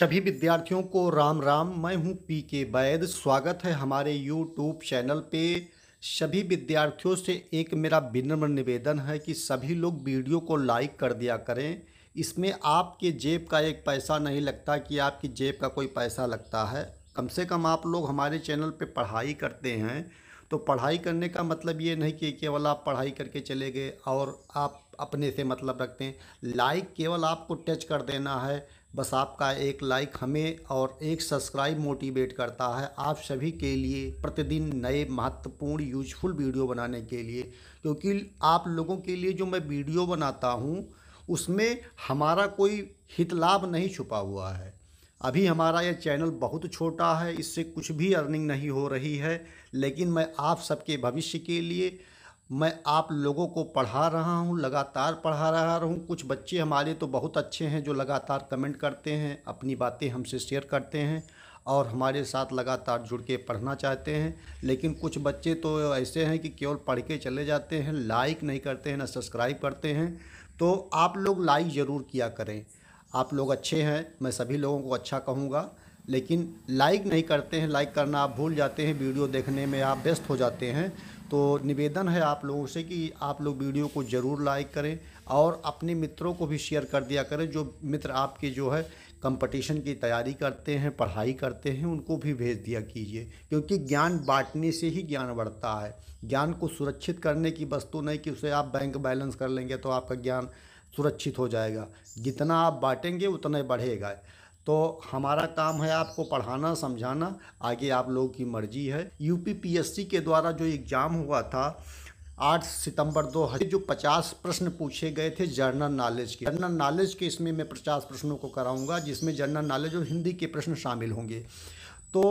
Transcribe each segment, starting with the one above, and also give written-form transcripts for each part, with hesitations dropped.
सभी विद्यार्थियों को राम राम। मैं हूं पी के वैद। स्वागत है हमारे यूट्यूब चैनल पे। सभी विद्यार्थियों से एक मेरा विनम्र निवेदन है कि सभी लोग वीडियो को लाइक कर दिया करें। इसमें आपके जेब का एक पैसा नहीं लगता कि आपकी जेब का कोई पैसा लगता है। कम से कम आप लोग हमारे चैनल पे पढ़ाई करते हैं, तो पढ़ाई करने का मतलब ये नहीं कि केवल आप पढ़ाई करके चले गए और आप अपने से मतलब रखते हैं। लाइक केवल आपको टच कर देना है, बस आपका एक लाइक हमें और एक सब्सक्राइब मोटिवेट करता है आप सभी के लिए प्रतिदिन नए महत्वपूर्ण यूजफुल वीडियो बनाने के लिए। क्योंकि आप लोगों के लिए जो मैं वीडियो बनाता हूँ उसमें हमारा कोई हित लाभ नहीं छुपा हुआ है। अभी हमारा यह चैनल बहुत छोटा है, इससे कुछ भी अर्निंग नहीं हो रही है, लेकिन मैं आप सबके भविष्य के लिए मैं आप लोगों को पढ़ा रहा हूँ, लगातार पढ़ा रहा हूँ। कुछ बच्चे हमारे तो बहुत अच्छे हैं जो लगातार कमेंट करते हैं, अपनी बातें हमसे शेयर करते हैं और हमारे साथ लगातार जुड़ के पढ़ना चाहते हैं। लेकिन कुछ बच्चे तो ऐसे हैं कि केवल पढ़ के चले जाते हैं, लाइक नहीं करते हैं, ना सब्सक्राइब करते हैं। तो आप लोग लाइक ज़रूर किया करें। आप लोग अच्छे हैं, मैं सभी लोगों को अच्छा कहूँगा, लेकिन लाइक नहीं करते हैं। लाइक करना आप भूल जाते हैं, वीडियो देखने में आप व्यस्त हो जाते हैं। तो निवेदन है आप लोगों से कि आप लोग वीडियो को ज़रूर लाइक करें और अपने मित्रों को भी शेयर कर दिया करें। जो मित्र आपके जो है कंपटीशन की तैयारी करते हैं, पढ़ाई करते हैं, उनको भी भेज दिया कीजिए। क्योंकि ज्ञान बांटने से ही ज्ञान बढ़ता है। ज्ञान को सुरक्षित करने की वस्तु नहीं कि उसे आप बैंक बैलेंस कर लेंगे तो आपका ज्ञान सुरक्षित हो जाएगा। जितना आप बांटेंगे उतना ही बढ़ेगा। तो हमारा काम है आपको पढ़ाना, समझाना, आगे आप लोगों की मर्जी है। यूपीपीएससी के द्वारा जो एग्ज़ाम हुआ था 8 सितंबर 2000, जो 50 प्रश्न पूछे गए थे जनरल नॉलेज के, इसमें मैं 50 प्रश्नों को कराऊंगा, जिसमें जनरल नॉलेज और हिंदी के प्रश्न शामिल होंगे। तो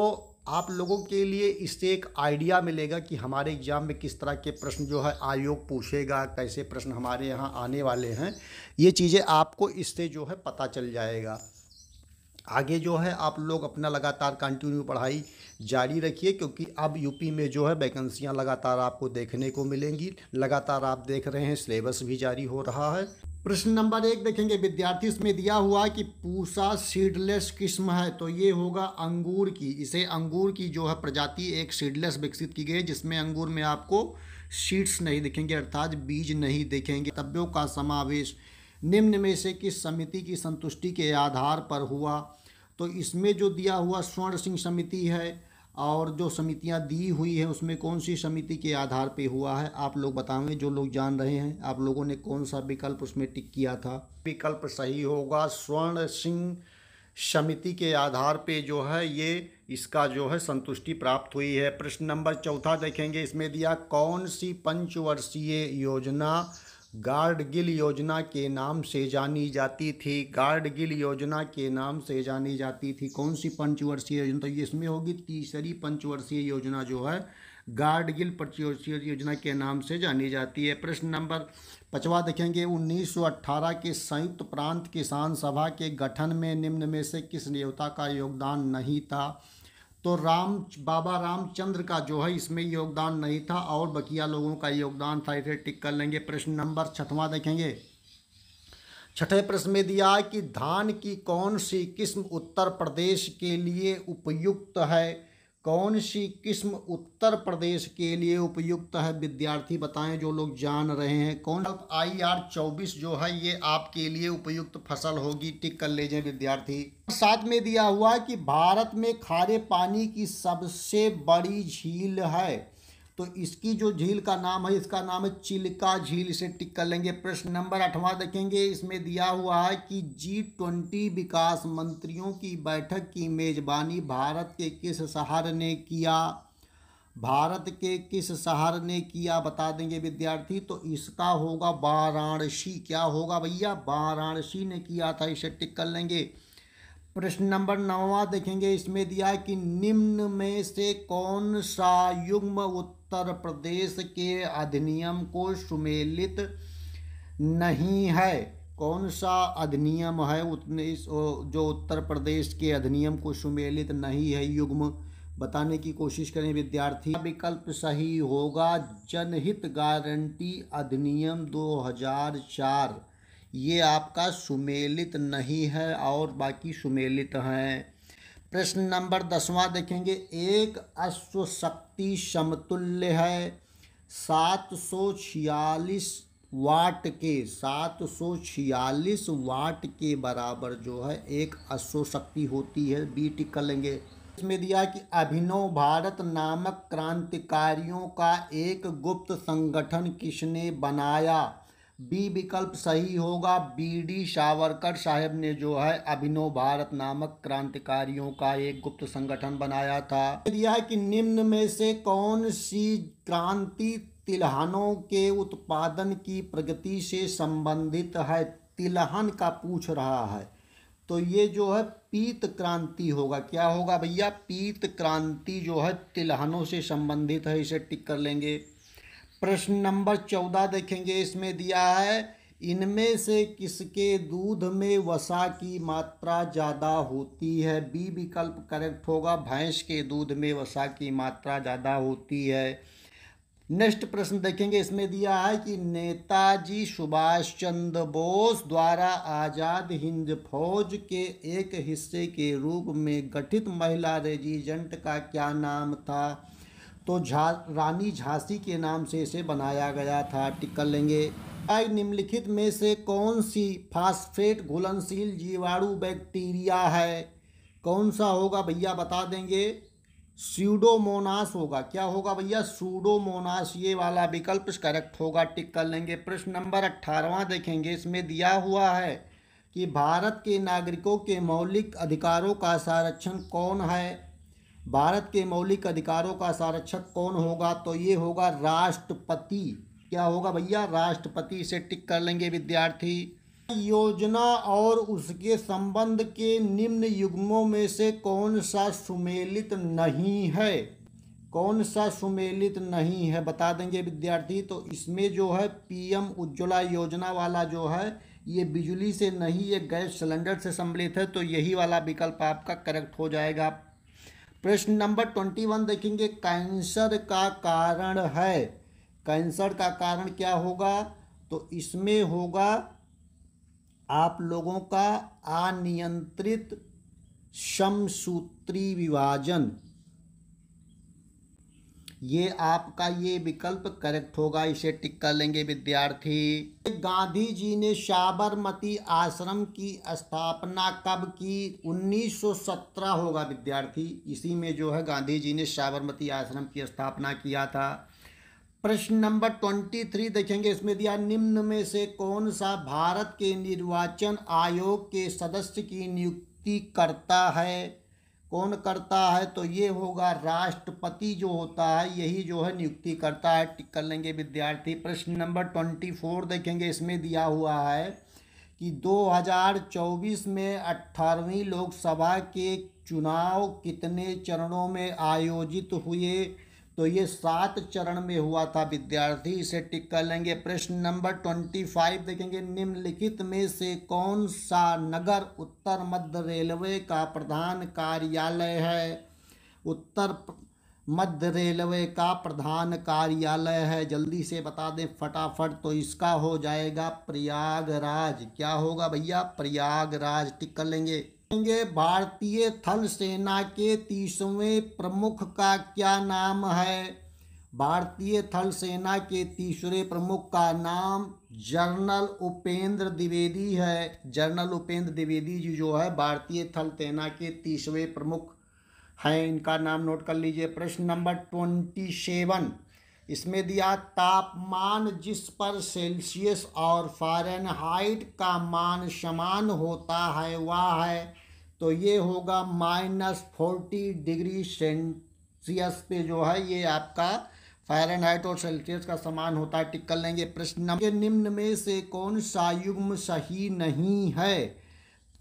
आप लोगों के लिए इससे एक आइडिया मिलेगा कि हमारे एग्ज़ाम में किस तरह के प्रश्न जो है आयोग पूछेगा, कैसे प्रश्न हमारे यहाँ आने वाले हैं। ये चीज़ें आपको इससे जो है पता चल जाएगा। आगे जो है आप लोग अपना लगातार कंटिन्यू पढ़ाई जारी रखिए, क्योंकि अब यूपी में जो है वैकेंसियाँ लगातार आपको देखने को मिलेंगी। लगातार आप देख रहे हैं सिलेबस भी जारी हो रहा है। प्रश्न नंबर 1 देखेंगे विद्यार्थी, इसमें दिया हुआ कि पूसा सीडलेस किस्म है, तो ये होगा अंगूर की। इसे अंगूर की जो है प्रजाति एक सीडलेस विकसित की गई है, जिसमें अंगूर में आपको सीड्स नहीं दिखेंगे, अर्थात बीज नहीं दिखेंगे। कर्तव्यों का समावेश निम्न में से किस समिति की संतुष्टि के आधार पर हुआ? तो इसमें जो दिया हुआ स्वर्ण सिंह समिति है, और जो समितियां दी हुई है उसमें कौन सी समिति के आधार पे हुआ है आप लोग बताएंगे। जो लोग जान रहे हैं आप लोगों ने कौन सा विकल्प उसमें टिक किया था? विकल्प सही होगा, स्वर्ण सिंह समिति के आधार पे जो है ये इसका जो है संतुष्टि प्राप्त हुई है। प्रश्न नंबर 4 देखेंगे, इसमें दिया कौन सी पंचवर्षीय योजना गार्डगिल योजना के नाम से जानी जाती थी? गार्डगिल योजना के नाम से जानी जाती थी। कौन सी पंचवर्षीय योजना? तो ये इसमें होगी तीसरी पंचवर्षीय योजना जो है गार्डगिल पंचवर्षीय योजना के नाम से जानी जाती है। प्रश्न नंबर 5 देखेंगे, 1918 के संयुक्त प्रांत किसान सभा के गठन में निम्न में से किस नेता का योगदान नहीं था? तो बाबा रामचंद्र का जो है इसमें योगदान नहीं था और बकिया लोगों का योगदान था, इसे टिक कर लेंगे। प्रश्न नंबर 6 देखेंगे। 6 प्रश्न में दिया है कि धान की कौन सी किस्म उत्तर प्रदेश के लिए उपयुक्त है? कौन सी किस्म उत्तर प्रदेश के लिए उपयुक्त है? विद्यार्थी बताएं जो लोग जान रहे हैं। कौन IR24 जो है ये आपके लिए उपयुक्त फसल होगी, टिक कर लीजिए विद्यार्थी। 7 में दिया हुआ है कि भारत में खारे पानी की सबसे बड़ी झील है, तो इसकी जो झील का नाम है इसका नाम है चिल्का झील, इसे टिक कर लेंगे। प्रश्न नंबर 8 देखेंगे, इसमें दिया हुआ है कि G20 विकास मंत्रियों की बैठक की मेजबानी भारत के किस शहर ने किया? भारत के किस शहर ने किया बता देंगे विद्यार्थी। तो इसका होगा वाराणसी। क्या होगा भैया? वाराणसी ने किया था, इसे टिक कर लेंगे। प्रश्न नंबर 9 देखेंगे, इसमें दिया है कि निम्न में से कौन सा युग्म उत्तर प्रदेश के अधिनियम को सुमेलित नहीं है? कौन सा अधिनियम है उतने जो उत्तर प्रदेश के अधिनियम को सुमेलित नहीं है? युग्म बताने की कोशिश करें विद्यार्थी। विकल्प सही होगा जनहित गारंटी अधिनियम 2004। ये आपका सुमेलित नहीं है और बाकी सुमेलित हैं। प्रश्न नंबर 10वां देखेंगे, एक अश्व शक्ति समतुल्य है 746 वाट के, 746 वाट के बराबर जो है एक अश्व शक्ति होती है। बी टिक कर लेंगे। इसमें दिया कि अभिनव भारत नामक क्रांतिकारियों का एक गुप्त संगठन किसने बनाया। बी विकल्प सही होगा, बीडी सावरकर साहब ने जो है अभिनव भारत नामक क्रांतिकारियों का एक गुप्त संगठन बनाया था। दिया है कि निम्न में से कौन सी क्रांति तिलहनों के उत्पादन की प्रगति से संबंधित है। तिलहन का पूछ रहा है तो ये जो है पीत क्रांति होगा। क्या होगा भैया, पीत क्रांति जो है तिलहनों से संबंधित है, इसे टिक कर लेंगे। प्रश्न नंबर 14 देखेंगे, इसमें दिया है इनमें से किसके दूध में वसा की मात्रा ज़्यादा होती है। बी विकल्प करेक्ट होगा, भैंस के दूध में वसा की मात्रा ज़्यादा होती है। नेक्स्ट प्रश्न देखेंगे, इसमें दिया है कि नेताजी सुभाष चंद्र बोस द्वारा आज़ाद हिंद फौज के एक हिस्से के रूप में गठित महिला रेजिमेंट का क्या नाम था। तो रानी झांसी के नाम से इसे बनाया गया था, टिक कर लेंगे। निम्नलिखित में से कौन सी फास्फेट घुलनशील जीवाणु बैक्टीरिया है। कौन सा होगा भैया बता देंगे, स्यूडोमोनास होगा। क्या होगा भैया, स्यूडोमोनास, ये वाला विकल्प करेक्ट होगा, टिक कर लेंगे। प्रश्न नंबर 18वां देखेंगे, इसमें दिया हुआ है कि भारत के नागरिकों के मौलिक अधिकारों का संरक्षण कौन है। भारत के मौलिक अधिकारों का संरक्षक कौन होगा, तो ये होगा राष्ट्रपति। क्या होगा भैया, राष्ट्रपति, से टिक कर लेंगे विद्यार्थी। योजना और उसके संबंध के निम्न युग्मों में से कौन सा सुमेलित नहीं है। कौन सा सुमेलित नहीं है बता देंगे विद्यार्थी। तो इसमें जो है पीएम उज्ज्वला योजना वाला जो है ये बिजली से नहीं, ये गैस सिलेंडर से सम्मिलित है, तो यही वाला विकल्प आपका करेक्ट हो जाएगा। प्रश्न नंबर 21 देखेंगे, कैंसर का कारण है। कैंसर का कारण क्या होगा, तो इसमें होगा आप लोगों का अनियंत्रित समसूत्री विभाजन। ये आपका ये विकल्प करेक्ट होगा, इसे टिक कर लेंगे विद्यार्थी। गांधी जी ने साबरमती आश्रम की स्थापना कब की। 1917 होगा विद्यार्थी, इसी में जो है गांधी जी ने साबरमती आश्रम की स्थापना किया था। प्रश्न नंबर 23 देखेंगे, इसमें दिया निम्न में से कौन सा भारत के निर्वाचन आयोग के सदस्य की नियुक्ति करता है। कौन करता है, तो ये होगा राष्ट्रपति जो होता है, यही जो है नियुक्ति करता है, टिक कर लेंगे विद्यार्थी। प्रश्न नंबर 24 देखेंगे, इसमें दिया हुआ है कि 2024 में 18वीं लोकसभा के चुनाव कितने चरणों में आयोजित हुए। तो ये 7 चरण में हुआ था विद्यार्थी, इसे टिक कर लेंगे। प्रश्न नंबर 25 देखेंगे, निम्नलिखित में से कौन सा नगर उत्तर मध्य रेलवे का प्रधान कार्यालय है। उत्तर मध्य रेलवे का प्रधान कार्यालय है, जल्दी से बता दें फटाफट, तो इसका हो जाएगा प्रयागराज। क्या होगा भैया, प्रयागराज, टिक कर लेंगे। भारतीय थल सेना के 30वें प्रमुख का क्या नाम है। भारतीय थल सेना के 30वें प्रमुख का नाम जनरल उपेंद्र द्विवेदी है। जनरल उपेंद्र द्विवेदी जी जो है भारतीय थल सेना के 30वें प्रमुख हैं, इनका नाम नोट कर लीजिए। प्रश्न नंबर 27, इसमें दिया तापमान जिस पर सेल्सियस और फ़ारेनहाइट का मान समान होता है वह है। तो ये होगा -40 डिग्री सेल्सियस पे जो है ये आपका फ़ारेनहाइट और सेल्सियस का समान होता है, टिक कर लेंगे। प्रश्न नंबर, निम्न में से कौन सा युग्म सही नहीं है।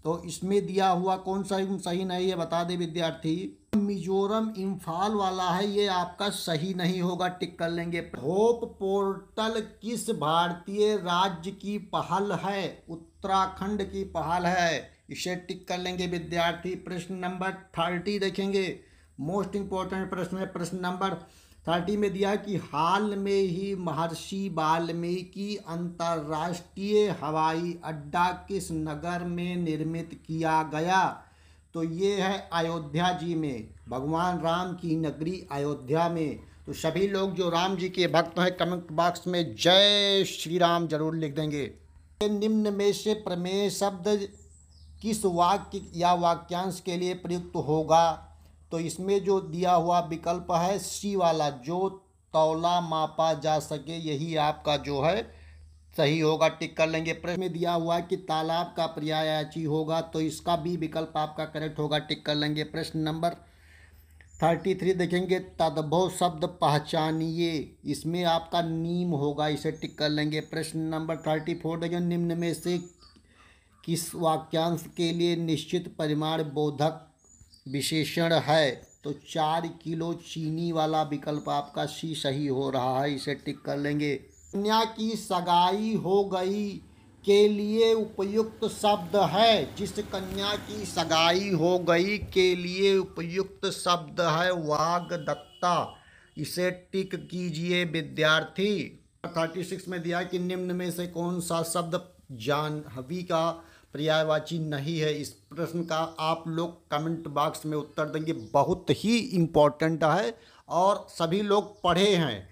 तो इसमें दिया हुआ कौन सा युग्म सही नहीं है बता दे विद्यार्थी। मिजोरम इम्फाल वाला है, ये आपका सही नहीं होगा, टिक कर लेंगे। होप पोर्टल किस भारतीय राज्य की पहल है। उत्तराखंड की पहल है, इसे टिक कर लेंगे विद्यार्थी। प्रश्न नंबर 30 देखेंगे, मोस्ट इंपॉर्टेंट प्रश्न है। प्रश्न नंबर 30 में दिया कि हाल में ही महर्षि वाल्मीकि अंतर्राष्ट्रीय हवाई अड्डा किस नगर में निर्मित किया गया। तो ये है अयोध्या जी में, भगवान राम की नगरी अयोध्या में। तो सभी लोग जो राम जी के भक्त हैं कमेंट बॉक्स में जय श्री राम जरूर लिख देंगे। निम्न में से प्रमेय शब्द किस वाक्य या वाक्यांश के लिए प्रयुक्त होगा। तो इसमें जो दिया हुआ विकल्प है सी वाला, जो तौला मापा जा सके, यही आपका जो है सही होगा, टिक कर लेंगे। प्रश्न में दिया हुआ है कि तालाब का पर्यायवाची होगा, तो इसका भी विकल्प आपका करेक्ट होगा, टिक कर लेंगे। प्रश्न नंबर 33 देखेंगे, तद्भव शब्द पहचानिए, इसमें आपका नीम होगा, इसे टिक कर लेंगे। प्रश्न नंबर 34 देखेंगे, निम्न में से किस वाक्यांश के लिए निश्चित परिमाण बोधक विशेषण है। तो 4 किलो चीनी वाला विकल्प आपका सी सही हो रहा है, इसे टिक कर लेंगे। कन्या की सगाई हो गई के लिए उपयुक्त शब्द है। जिस कन्या की सगाई हो गई के लिए उपयुक्त शब्द है वाग्दत्ता, इसे टिक कीजिए विद्यार्थी। 36 में दिया कि निम्न में से कौन सा शब्द जाह्नवी का पर्यायवाची नहीं है। इस प्रश्न का आप लोग कमेंट बॉक्स में उत्तर देंगे, बहुत ही इम्पोर्टेंट है और सभी लोग पढ़े हैं।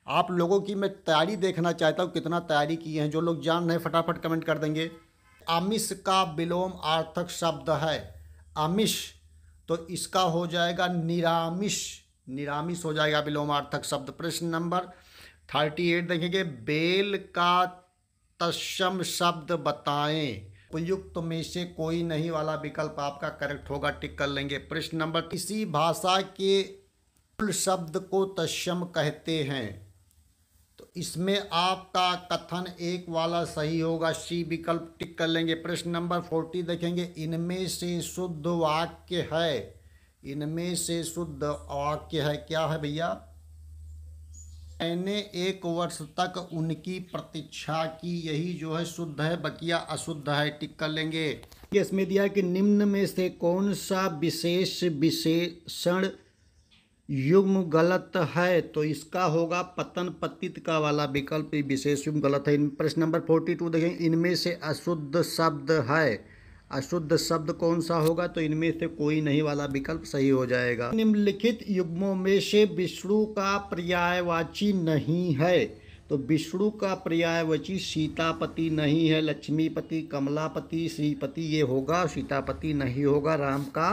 आप लोगों की मैं तैयारी देखना चाहता हूँ, कितना तैयारी किए हैं। जो लोग जान रहे हैं फटाफट कमेंट कर देंगे। आमिष का विलोम अर्थक शब्द है आमिष, तो इसका हो जाएगा निरामिष, निरामिष हो जाएगा विलोमार्थक शब्द। प्रश्न नंबर 38 देखेंगे, बेल का तत्सम शब्द बताएं। उपयुक्त में से कोई नहीं वाला विकल्प आपका करेक्ट होगा, टिक कर लेंगे। प्रश्न नंबर, किसी भाषा के मूल शब्द को तत्सम कहते हैं। तो इसमें आपका कथन एक वाला सही होगा, सी विकल्प, टिक कर लेंगे। प्रश्न नंबर 40 देखेंगे, इनमें से शुद्ध वाक्य है, इनमें से शुद्ध वाक्य है, क्या है भैया। मैंने 1 वर्ष तक उनकी प्रतीक्षा की, यही जो है शुद्ध है, बकिया अशुद्ध है, टिक कर लेंगे। इसमें दिया कि निम्न में से कौन सा विशेष विशेषण युग्म गलत है। तो इसका होगा पतन पतित का वाला विकल्प विशेष युग्म गलत है। प्रश्न नंबर 42 देखें, इनमें से अशुद्ध शब्द है, अशुद्ध शब्द कौन सा होगा। तो इनमें से कोई नहीं वाला विकल्प सही हो जाएगा। निम्नलिखित युग्मों में से विष्णु का पर्यायवाची नहीं है। तो विष्णु का पर्यायवाची सीतापति नहीं है, लक्ष्मीपति, कमलापति, श्रीपति ये होगा, सीतापति नहीं होगा। राम का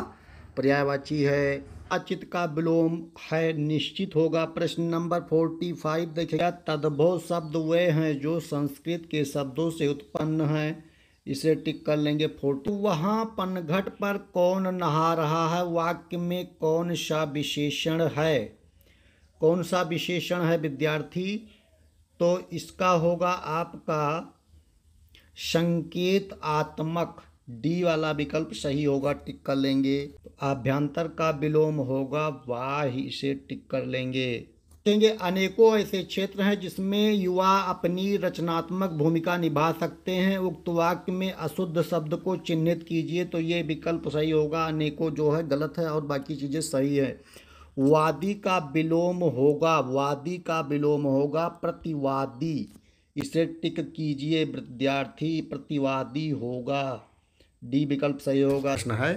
पर्यायवाची है। अचित का विलोम है, निश्चित होगा। प्रश्न नंबर 45 देखिएगा, तद्भव शब्द वे हैं जो संस्कृत के शब्दों से उत्पन्न हैं, इसे टिक कर लेंगे। 40, वहाँ पनघट पर कौन नहा रहा है, वाक्य में कौन सा विशेषण है, कौन सा विशेषण है विद्यार्थी। तो इसका होगा आपका संकेतात्मक, डी वाला विकल्प सही होगा, टिक कर लेंगे। आभ्यंतर का विलोम होगा वाह, इसे टिक कर लेंगे। देखेंगे, अनेकों ऐसे क्षेत्र हैं जिसमें युवा अपनी रचनात्मक भूमिका निभा सकते हैं। उक्त वाक्य में अशुद्ध शब्द को चिन्हित कीजिए। तो ये विकल्प सही होगा, अनेकों जो है गलत है और बाकी चीज़ें सही है। वादी का विलोम होगा, वादी का विलोम होगा प्रतिवादी, इसे टिक कीजिए विद्यार्थी, प्रतिवादी होगा, डी विकल्प सही होगा। प्रश्न है,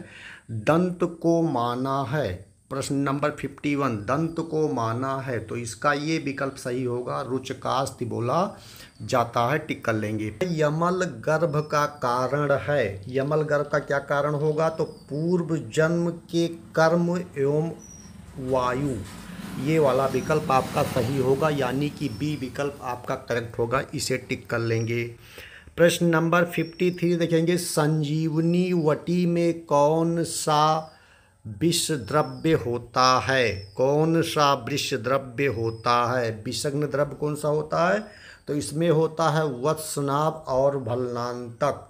दंत को माना है। प्रश्न नंबर 51, दंत को माना है, तो इसका ये विकल्प सही होगा, रुचकास्ति बोला जाता है, टिक कर लेंगे। यमल गर्भ का कारण है, यमल गर्भ का क्या कारण होगा। तो पूर्व जन्म के कर्म एवं वायु, ये वाला विकल्प आपका सही होगा, यानी कि बी विकल्प आपका करेक्ट होगा, इसे टिक कर लेंगे। प्रश्न नंबर 53 देखेंगे, संजीवनी वटी में कौन सा विष द्रव्य होता है, कौन सा विष द्रव्य होता है। विषग्न द्रव्य कौन सा होता है। तो इसमें होता है वत्सनाभ और भलनांतक,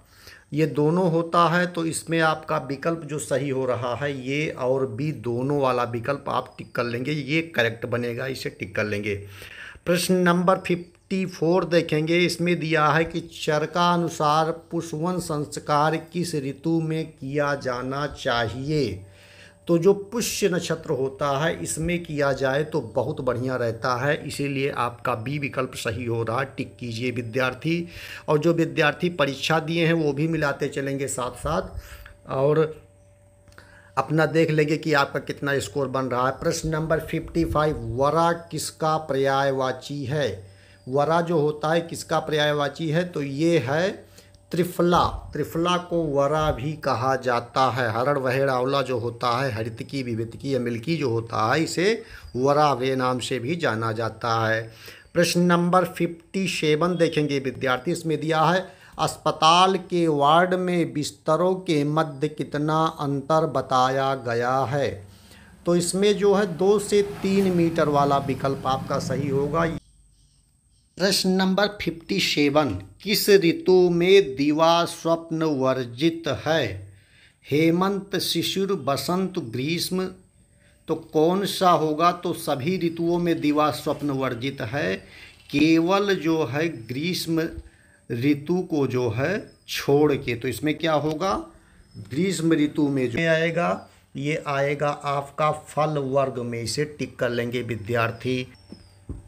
ये दोनों होता है। तो इसमें आपका विकल्प जो सही हो रहा है ये और बी दोनों वाला विकल्प आप टिक कर लेंगे, ये करेक्ट बनेगा, इसे टिक कर लेंगे। प्रश्न नंबर 54 देखेंगे, इसमें दिया है कि चरका अनुसार पुष्पवन संस्कार किस ऋतु में किया जाना चाहिए। तो जो पुष्य नक्षत्र होता है इसमें किया जाए तो बहुत बढ़िया रहता है, इसीलिए आपका बी विकल्प सही हो रहा है। टिक कीजिए विद्यार्थी। और जो विद्यार्थी परीक्षा दिए हैं वो भी मिलाते चलेंगे साथ साथ, और अपना देख लेंगे कि आपका कितना स्कोर बन रहा है। प्रश्न नंबर 55, वरा किसका पर्यायवाची है? वरा जो होता है किसका पर्यायवाची है? तो ये है त्रिफला। त्रिफला को वरा भी कहा जाता है। हरड़ वहेड़ आंवला जो होता है, हरितकी विवितकी या मिल्की जो होता है, इसे वरा वे नाम से भी जाना जाता है। प्रश्न नंबर 57 देखेंगे विद्यार्थी। इसमें दिया है अस्पताल के वार्ड में बिस्तरों के मध्य कितना अंतर बताया गया है? तो इसमें जो है 2 से 3 मीटर वाला विकल्प आपका सही होगा। प्रश्न नंबर 57, किस ऋतु में दिवा स्वप्न वर्जित है? हेमंत, शिशिर, बसंत, ग्रीष्म। तो कौन सा होगा? तो सभी ऋतुओं में दिवा स्वप्न वर्जित है, केवल जो है ग्रीष्म ऋतु को जो है छोड़ के। तो इसमें क्या होगा? ग्रीष्म ऋतु में जो आएगा ये आएगा आपका फल वर्ग में, इसे टिक कर लेंगे विद्यार्थी।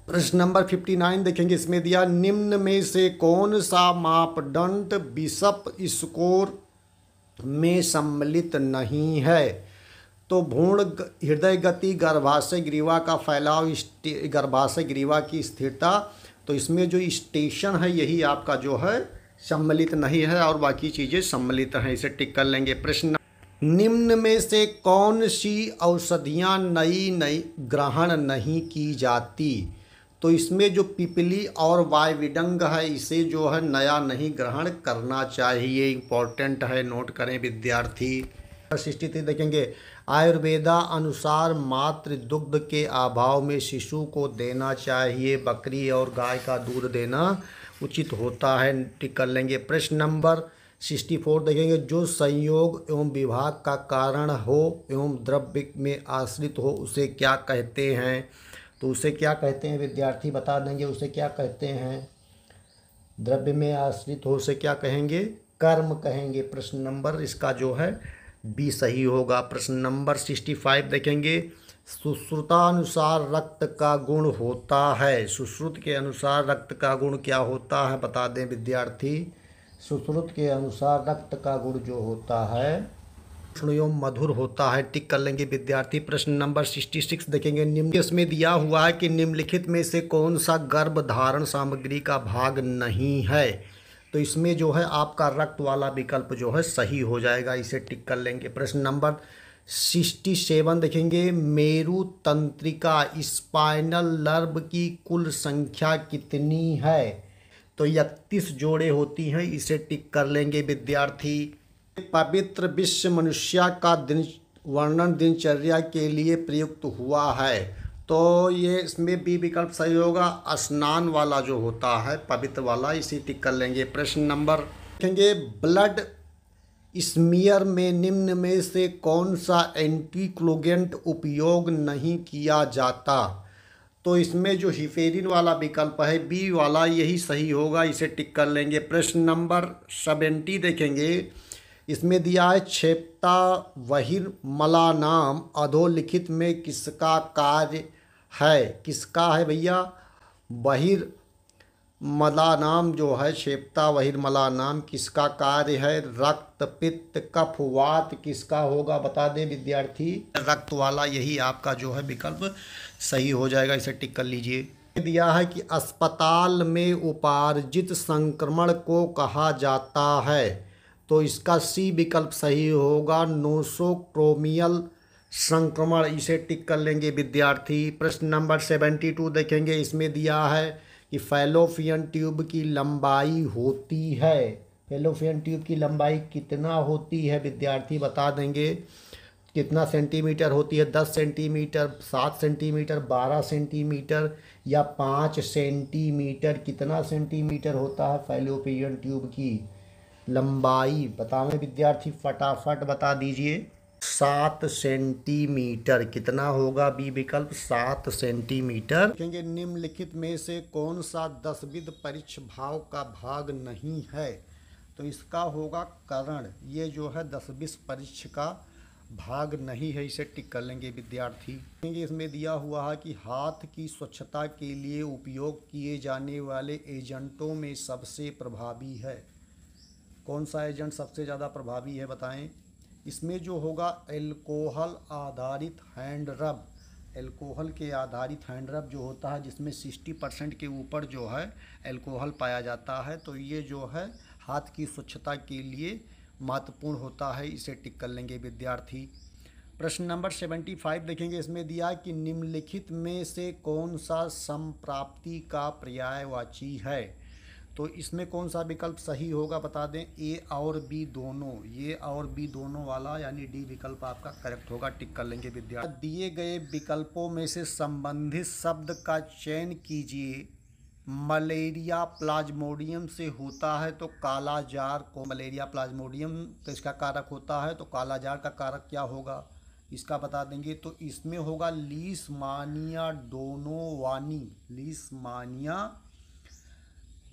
प्रश्न नंबर 59 देखेंगे। इसमें दिया निम्न में से कौन सा मापदंड बिशप स्कोर में सम्मिलित नहीं है? तो भ्रूण हृदय गति, गर्भाशय ग्रीवा का फैलाव, गर्भाशय ग्रीवा की स्थिरता। तो इसमें जो स्टेशन है यही आपका जो है सम्मिलित नहीं है, और बाकी चीज़ें सम्मिलित हैं, इसे टिक कर लेंगे। प्रश्न निम्न में से कौन सी औषधियाँ नई ग्रहण नहीं की जाती? तो इसमें जो पिपली और वायविडंग है इसे जो है नया नहीं ग्रहण करना चाहिए। इम्पोर्टेंट है, नोट करें विद्यार्थी। 63 देखेंगे। आयुर्वेदा अनुसार मातृ दुग्ध के अभाव में शिशु को देना चाहिए बकरी और गाय का दूध देना उचित होता है, टिक कर लेंगे। प्रश्न नंबर 64 देखेंगे। जो संयोग एवं विभाग का कारण हो एवं द्रव्य में आश्रित हो उसे क्या कहते हैं? तो उसे क्या कहते हैं विद्यार्थी बता देंगे, उसे क्या कहते हैं? द्रव्य में आश्रित हो उसे क्या कहेंगे? कर्म कहेंगे। प्रश्न नंबर इसका जो है बी सही होगा। प्रश्न नंबर 65 देखेंगे। सुश्रुतानुसार रक्त का गुण होता है। सुश्रुत के अनुसार रक्त का गुण क्या होता है बता दें विद्यार्थी। सुश्रुत के अनुसार रक्त का गुण जो होता है एवं मधुर होता है, टिक कर लेंगे विद्यार्थी। प्रश्न नंबर 66 देखेंगे। निम्न इसमें दिया हुआ है कि निम्नलिखित में से कौन सा गर्भ धारण सामग्री का भाग नहीं है? तो इसमें जो है आपका रक्त वाला विकल्प जो है सही हो जाएगा, इसे टिक कर लेंगे। प्रश्न नंबर 67 देखेंगे। मेरु तंत्रिका स्पाइनल नर्व की कुल संख्या कितनी है? तो 31 जोड़े होती हैं, इसे टिक कर लेंगे विद्यार्थी। पवित्र विश्व मनुष्य का दिन वर्णन दिनचर्या के लिए प्रयुक्त हुआ है, तो ये इसमें बी विकल्प सही होगा। स्नान वाला जो होता है पवित्र वाला, इसी टिक कर लेंगे। प्रश्न नंबर देखेंगे। ब्लड स्मीयर में निम्न में से कौन सा एंटीकोगुलेंट उपयोग नहीं किया जाता? तो इसमें जो हिफेरिन वाला विकल्प है बी वाला यही सही होगा, इसे टिक कर लेंगे। प्रश्न नंबर 70 देखेंगे। इसमें दिया है क्षेप्ता बहिर्मला नाम अधोलिखित में किसका कार्य है? किसका है भैया? बहिर्मला नाम जो है क्षेप्ता बहिर्मला नाम किसका कार्य है? रक्त, पित्त, कफ, वात किसका होगा बता दें विद्यार्थी। रक्त वाला यही आपका जो है विकल्प सही हो जाएगा, इसे टिक कर लीजिए। दिया है कि अस्पताल में उपार्जित संक्रमण को कहा जाता है, तो इसका सी विकल्प सही होगा। नोसोक्रोमियल संक्रमण, इसे टिक कर लेंगे विद्यार्थी। प्रश्न नंबर 72 देखेंगे। इसमें दिया है कि फैलोपियन ट्यूब की लंबाई होती है। फैलोपियन ट्यूब की लंबाई कितना होती है विद्यार्थी बता देंगे। कितना सेंटीमीटर होती है? 10 सेंटीमीटर, 7 सेंटीमीटर, 12 सेंटीमीटर या 5 सेंटीमीटर? कितना सेंटीमीटर होता है फैलोपियन ट्यूब की लंबाई बताएं विद्यार्थी, फटाफट बता दीजिए। 7 सेंटीमीटर। कितना होगा बी विकल्प? 7 सेंटीमीटर। देखेंगे निम्नलिखित में से कौन सा 10विध परिच्छ भाव का भाग नहीं है? तो इसका होगा करण। ये जो है 10 परिच्छ का भाग नहीं है, इसे टिक कर लेंगे विद्यार्थी। इसमें दिया हुआ है कि हाथ की स्वच्छता के लिए उपयोग किए जाने वाले एजेंटों में सबसे प्रभावी है। कौन सा एजेंट सबसे ज़्यादा प्रभावी है बताएं। इसमें जो होगा एल्कोहल आधारित हैंड रब, एल्कोहल के आधारित हैंड रब जो होता है जिसमें 60% के ऊपर जो है एल्कोहल पाया जाता है, तो ये जो है हाथ की स्वच्छता के लिए महत्वपूर्ण होता है, इसे टिक कर लेंगे विद्यार्थी। प्रश्न नंबर 75 देखेंगे। इसमें दिया कि निम्नलिखित में से कौन सा संप्राप्ति का पर्यायवाची है। तो इसमें कौन सा विकल्प सही होगा बता दें। ए और बी दोनों, ये और बी दोनों वाला यानी डी विकल्प आपका करेक्ट होगा, टिक कर लेंगे विद्यार्थी। दिए गए विकल्पों में से संबंधित शब्द का चयन कीजिए। मलेरिया प्लाज्मोडियम से होता है तो काला जार को, मलेरिया प्लाज्मोडियम किसका कारक होता है तो काला जार का कारक क्या होगा इसका बता देंगे। तो इसमें होगा लीशमानिया डोनोवानी, लीशमानिया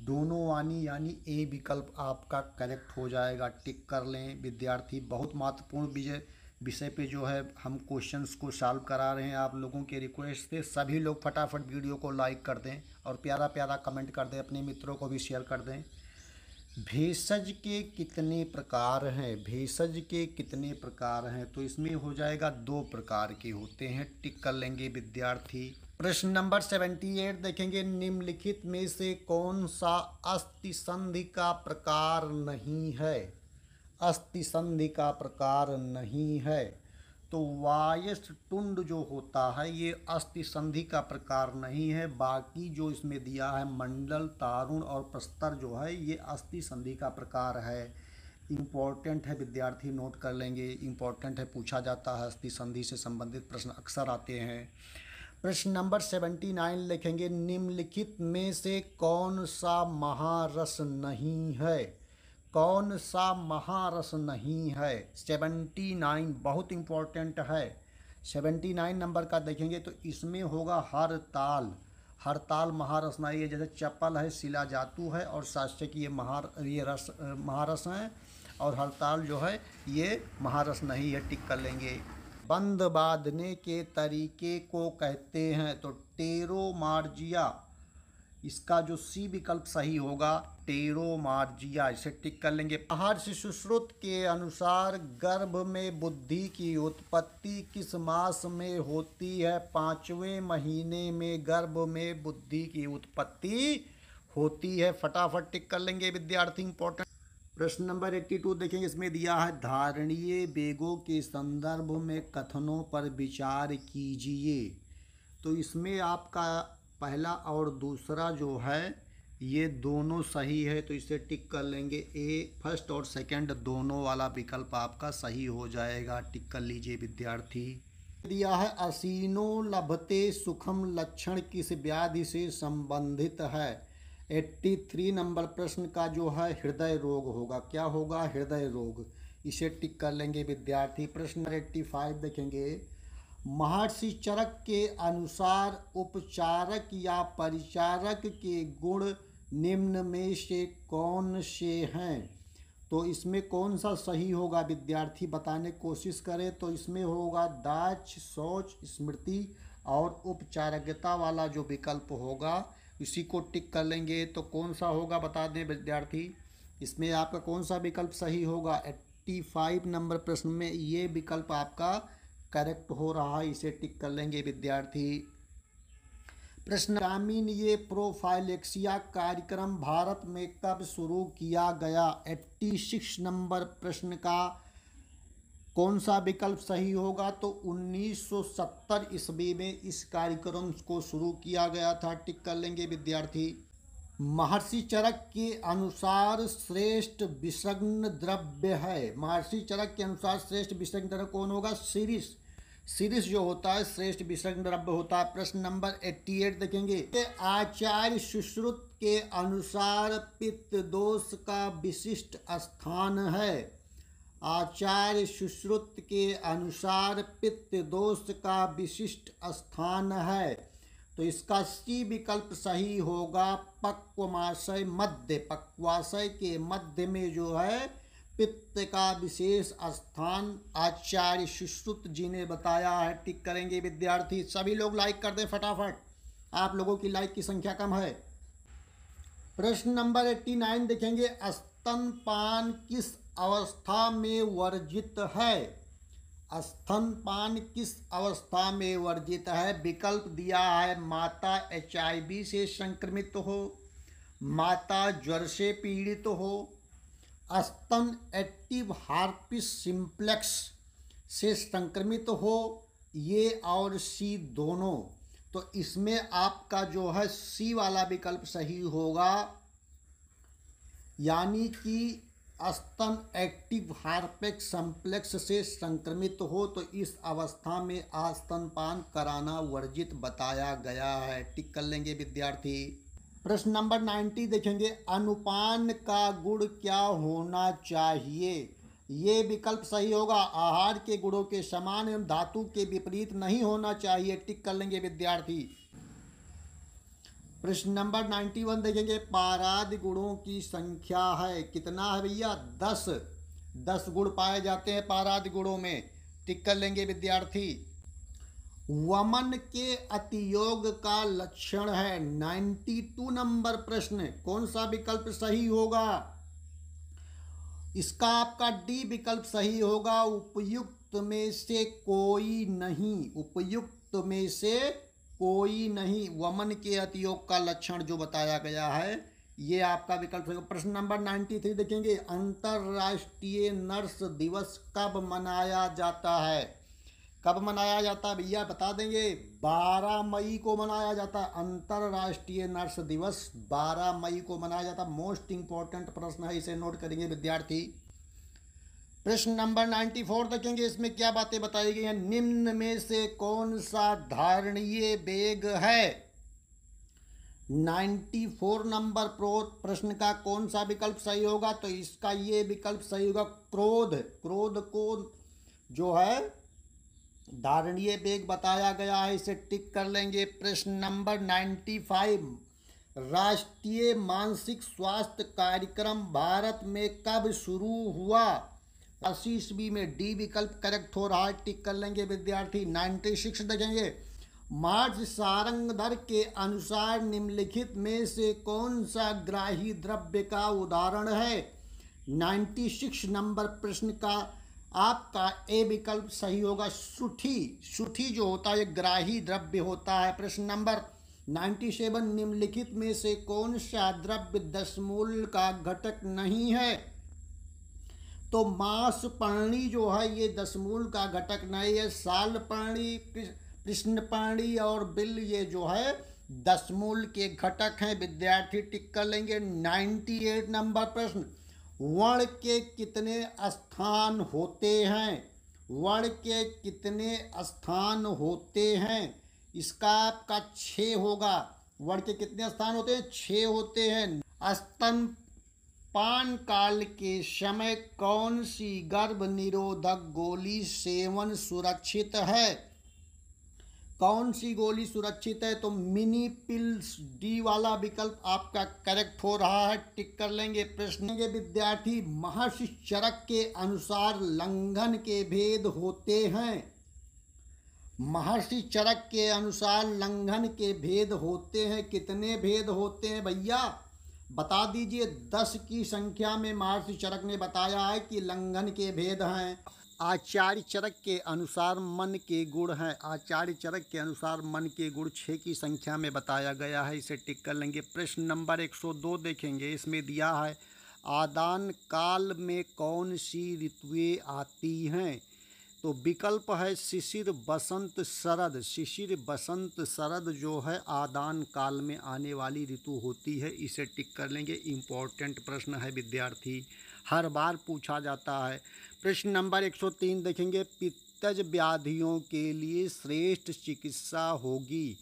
डोनोवानी यानी ए विकल्प आपका करेक्ट हो जाएगा, टिक कर लें विद्यार्थी। बहुत महत्वपूर्ण विषय पे जो है हम क्वेश्चंस को सॉल्व करा रहे हैं। आप लोगों के रिक्वेस्ट से सभी लोग फटाफट वीडियो को लाइक कर दें और प्यारा प्यारा कमेंट कर दें, अपने मित्रों को भी शेयर कर दें। भेषज के कितने प्रकार हैं, भेषज के कितने प्रकार हैं। तो इसमें हो जाएगा 2 प्रकार के होते हैं, टिक कर लेंगे विद्यार्थी। प्रश्न नंबर 78 देखेंगे। निम्नलिखित में से कौन सा अस्थि संधि का प्रकार नहीं है, अस्थि संधि का प्रकार नहीं है। तो वायसटुंड जो होता है ये अस्थि संधि का प्रकार नहीं है। बाकी जो इसमें दिया है मंडल, तारुण और प्रस्तर जो है ये अस्थि संधि का प्रकार है। इम्पोर्टेंट है विद्यार्थी, नोट कर लेंगे, इम्पोर्टेंट है, पूछा जाता है, अस्थि संधि से संबंधित प्रश्न अक्सर आते हैं। प्रश्न नंबर 79 लिखेंगे। निम्नलिखित में से कौन सा महारस नहीं है, कौन सा महारस नहीं है। 79 बहुत इम्पोर्टेंट है। 79 नंबर का देखेंगे तो इसमें होगा हरताल, हरताल महारस नहीं है। जैसे चप्पल है, शिला जातु है और शास्त्रक ये महारस हैं और हरताल जो है ये महारस नहीं है, टिक कर लेंगे। बंद बांधने के तरीके को कहते हैं तो टेरोमार्जिया, इसका जो सी विकल्प सही होगा टेरोमार्जिया, इसे टिक कर लेंगे। महर्षि सुश्रुत के अनुसार गर्भ में बुद्धि की उत्पत्ति किस मास में होती है। 5वें महीने में गर्भ में बुद्धि की उत्पत्ति होती है, फटाफट टिक कर लेंगे विद्यार्थी, इंपॉर्टेंट। प्रश्न नंबर 82 देखेंगे। इसमें दिया है धारणीय वेगों के संदर्भ में कथनों पर विचार कीजिए। तो इसमें आपका पहला और दूसरा जो है ये दोनों सही है, तो इसे टिक कर लेंगे। ए फर्स्ट और सेकंड दोनों वाला विकल्प आपका सही हो जाएगा, टिक कर लीजिए विद्यार्थी। दिया है असीनो लभते सुखम लक्षण किस व्याधि से संबंधित है। 83 नंबर प्रश्न का जो है हृदय रोग होगा, क्या होगा हृदय रोग, इसे टिक कर लेंगे विद्यार्थी। प्रश्न 85 देखेंगे। महर्षि चरक के अनुसार उपचारक या परिचारक के गुण निम्न में से कौन से हैं। तो इसमें कौन सा सही होगा विद्यार्थी बताने की कोशिश करें। तो इसमें होगा दाक्ष, शौच, स्मृति और उपचारकता वाला जो विकल्प होगा इसी को टिक कर लेंगे। तो कौन सा होगा बता दें विद्यार्थी, इसमें आपका कौन सा विकल्प सही होगा। 85 नंबर प्रश्न में ये विकल्प आपका करेक्ट हो रहा है, इसे टिक कर लेंगे विद्यार्थी। प्रश्न ग्रामीण ये प्रोफाइलेक्सिया कार्यक्रम भारत में कब शुरू किया गया। 86 नंबर प्रश्न का कौन सा विकल्प सही होगा। तो 1970 ईस्वी में इस कार्यक्रम को शुरू किया गया था, टिक कर लेंगे विद्यार्थी। महर्षि चरक के अनुसार श्रेष्ठ विषग्न द्रव्य है, महर्षि चरक के अनुसार श्रेष्ठ विषग्न द्रव्य कौन होगा। शिरीष, शिरीष जो होता है श्रेष्ठ विषग्न द्रव्य होता है। प्रश्न नंबर 88 देखेंगे। आचार्य सुश्रुत के अनुसार पित्त दोष का विशिष्ट स्थान है। आचार्य सुश्रुत के अनुसार पित्त दोष का विशिष्ट स्थान है, तो इसका सी विकल्प सही होगा पक्वमाशय मध्य, पक्वाशय के मध्य में जो है पित्त का विशेष स्थान आचार्य सुश्रुत जी ने बताया है। टिक करेंगे विद्यार्थी। सभी लोग लाइक कर दें फटाफट, आप लोगों की लाइक की संख्या कम है। प्रश्न नंबर 89 देखेंगे, स्तनपान किस अवस्था में वर्जित है? स्तनपान किस अवस्था में वर्जित है? विकल्प दिया है, माता HIV से संक्रमित हो, माता ज्वर से पीड़ित हो, स्तन एक्टिव हार्पिस सिम्प्लेक्स से संक्रमित हो, ये और सी दोनों। तो इसमें आपका जो है सी वाला विकल्प सही होगा, यानी कि स्तन एक्टिव हार्पिस सिम्प्लेक्स से संक्रमित हो तो इस अवस्था में स्तनपान कराना वर्जित बताया गया है। टिक कर लेंगे विद्यार्थी। प्रश्न नंबर 90 देखेंगे, अनुपान का गुण क्या होना चाहिए? ये विकल्प सही होगा, आहार के गुणों के समान एवं धातु के विपरीत नहीं होना चाहिए। टिक कर लेंगे विद्यार्थी। प्रश्न नंबर 91 देखेंगे, पाराद गुणों की संख्या है, कितना है भैया? 10। 10 गुण पाए जाते हैं पाराद गुणों में। टिक कर लेंगे विद्यार्थी। वमन के अतियोग का लक्षण है। 92 नंबर प्रश्न, कौन सा विकल्प सही होगा? इसका आपका डी विकल्प सही होगा, उपयुक्त में से कोई नहीं। उपयुक्त में से कोई नहीं, वमन के अतियोग का लक्षण जो बताया गया है ये आपका विकल्प होगा। प्रश्न नंबर 93 देखेंगे, अंतर्राष्ट्रीय नर्स दिवस कब मनाया जाता है? कब मनाया जाता है भैया, बता देंगे? 12 मई को मनाया जाता है। अंतर्राष्ट्रीय नर्स दिवस 12 मई को मनाया जाता है। मोस्ट इंपॉर्टेंट प्रश्न है, इसे नोट करेंगे विद्यार्थी। प्रश्न नंबर 94 देखेंगे, इसमें क्या बातें बताई गई हैं? निम्न में से कौन सा धारणीय वेग है? 94 नंबर प्रश्न का कौन सा विकल्प सही होगा? तो इसका ये विकल्प सही होगा, क्रोध। क्रोध को जो है धारणीय वेग बताया गया है, इसे टिक कर लेंगे। प्रश्न नंबर 95, राष्ट्रीय मानसिक स्वास्थ्य कार्यक्रम भारत में कब शुरू हुआ? 80 ईस्वी में। डी विकल्प करेक्ट हो रहा है, टिक कर लेंगे विद्यार्थी। 96 देखेंगे, मार्क्स सारंगधर के अनुसार निम्नलिखित में से कौन सा ग्राही द्रव्य का उदाहरण है? 96 नंबर प्रश्न का आपका ए विकल्प सही होगा, सुठी। सुठी जो होता है ग्राही द्रव्य होता है। प्रश्न नंबर 97, निम्नलिखित में से कौन सा द्रव्य दशमूल का घटक नहीं है? तो मांसपर्णी जो है ये दशमूल का घटक नहीं है। सालपर्णी, कृष्णपर्णी और बिल ये जो है दशमूल के घटक हैं विद्यार्थी। टिक कर लेंगे। 98 नंबर प्रश्न, वर्ण के कितने स्थान होते हैं? वर्ण के कितने स्थान होते हैं? इसका आपका 6 होगा। वर्ण के कितने स्थान होते हैं? 6 होते हैं। स्तनपान काल के समय कौन सी गर्भ निरोधक गोली सेवन सुरक्षित है? कौन सी गोली सुरक्षित है? तो मिनी पिल्स, डी वाला विकल्प आपका करेक्ट हो रहा है। टिक कर लेंगे। प्रश्न के विद्यार्थी, महर्षि चरक के अनुसार लंघन के भेद होते हैं। महर्षि चरक के अनुसार लंघन के भेद होते हैं। कितने भेद होते हैं भैया, बता दीजिए। 10 की संख्या में महर्षि चरक ने बताया है कि लंघन के भेद हैं। आचार्य चरक के अनुसार मन के गुण हैं। आचार्य चरक के अनुसार मन के गुण 6 की संख्या में बताया गया है, इसे टिक कर लेंगे। प्रश्न नंबर 102 देखेंगे, इसमें दिया है आदान काल में कौन सी ऋतुएं आती हैं? तो विकल्प है शिशिर, बसंत, शरद। शिशिर, बसंत, शरद जो है आदान काल में आने वाली ऋतु होती है, इसे टिक कर लेंगे। इम्पोर्टेंट प्रश्न है विद्यार्थी, हर बार पूछा जाता है। प्रश्न नंबर 103 देखेंगे, पित्तज व्याधियों के लिए श्रेष्ठ चिकित्सा होगी।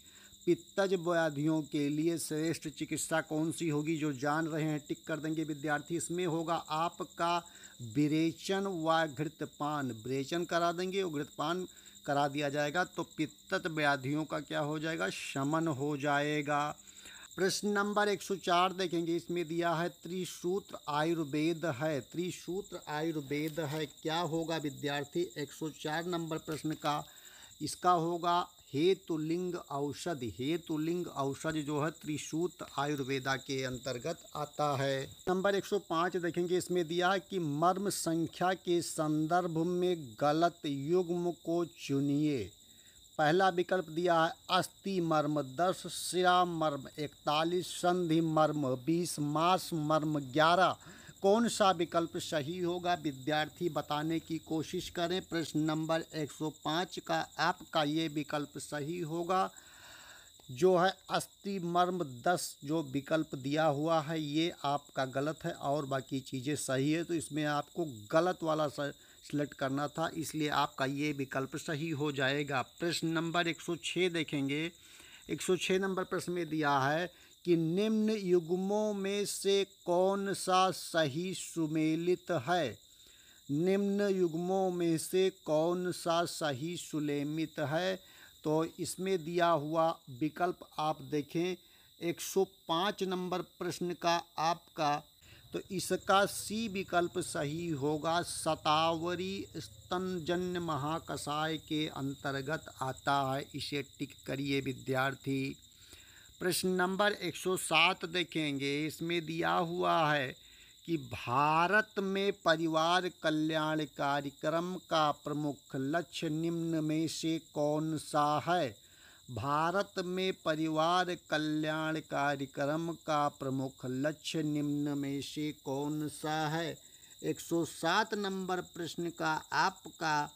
पित्तज व्याधियों के लिए श्रेष्ठ चिकित्सा कौन सी होगी? जो जान रहे हैं टिक कर देंगे विद्यार्थी। इसमें होगा आपका विरेचन व घृतपान। विरेचन करा देंगे और घृतपान करा दिया जाएगा तो पित्तज व्याधियों का क्या हो जाएगा? शमन हो जाएगा। प्रश्न नंबर 104 देखेंगे, इसमें दिया है त्रिसूत्र आयुर्वेद है। त्रिसूत्र आयुर्वेद है, क्या होगा विद्यार्थी? 104 नंबर प्रश्न का इसका होगा हेतुलिंग औषधि। हेतुलिंग औषधि जो है त्रिसूत्र आयुर्वेदा के अंतर्गत आता है। नंबर 105 देखेंगे, इसमें दिया है कि मर्म संख्या के संदर्भ में गलत युग्म को चुनिए। पहला विकल्प दिया है अस्थि मर्म 10, शिरा मर्म 41, संधि मर्म 20, मास मर्म 11। कौन सा विकल्प सही होगा विद्यार्थी बताने की कोशिश करें। प्रश्न नंबर 105 का आपका ये विकल्प सही होगा, जो है अस्थि मर्म 10 जो विकल्प दिया हुआ है ये आपका गलत है और बाकी चीज़ें सही है, तो इसमें आपको गलत वाला सिलेक्ट करना था, इसलिए आपका ये विकल्प सही हो जाएगा। प्रश्न नंबर 106 देखेंगे, 106 नंबर प्रश्न में दिया है कि निम्न युग्मों में से कौन सा सही सुमेलित है। निम्न युग्मों में से कौन सा सही सुमेलित है, तो इसमें दिया हुआ विकल्प आप देखें 105 नंबर प्रश्न का आपका, तो इसका सी विकल्प सही होगा। शतावरी स्तनजन्य महाकषाय के अंतर्गत आता है, इसे टिक करिए विद्यार्थी। प्रश्न नंबर 107 देखेंगे, इसमें दिया हुआ है कि भारत में परिवार कल्याण कार्यक्रम का प्रमुख लक्ष्य निम्न में से कौन सा है। भारत में परिवार कल्याण कार्यक्रम का प्रमुख लक्ष्य निम्न में से कौन सा है। 107 नंबर प्रश्न का आपका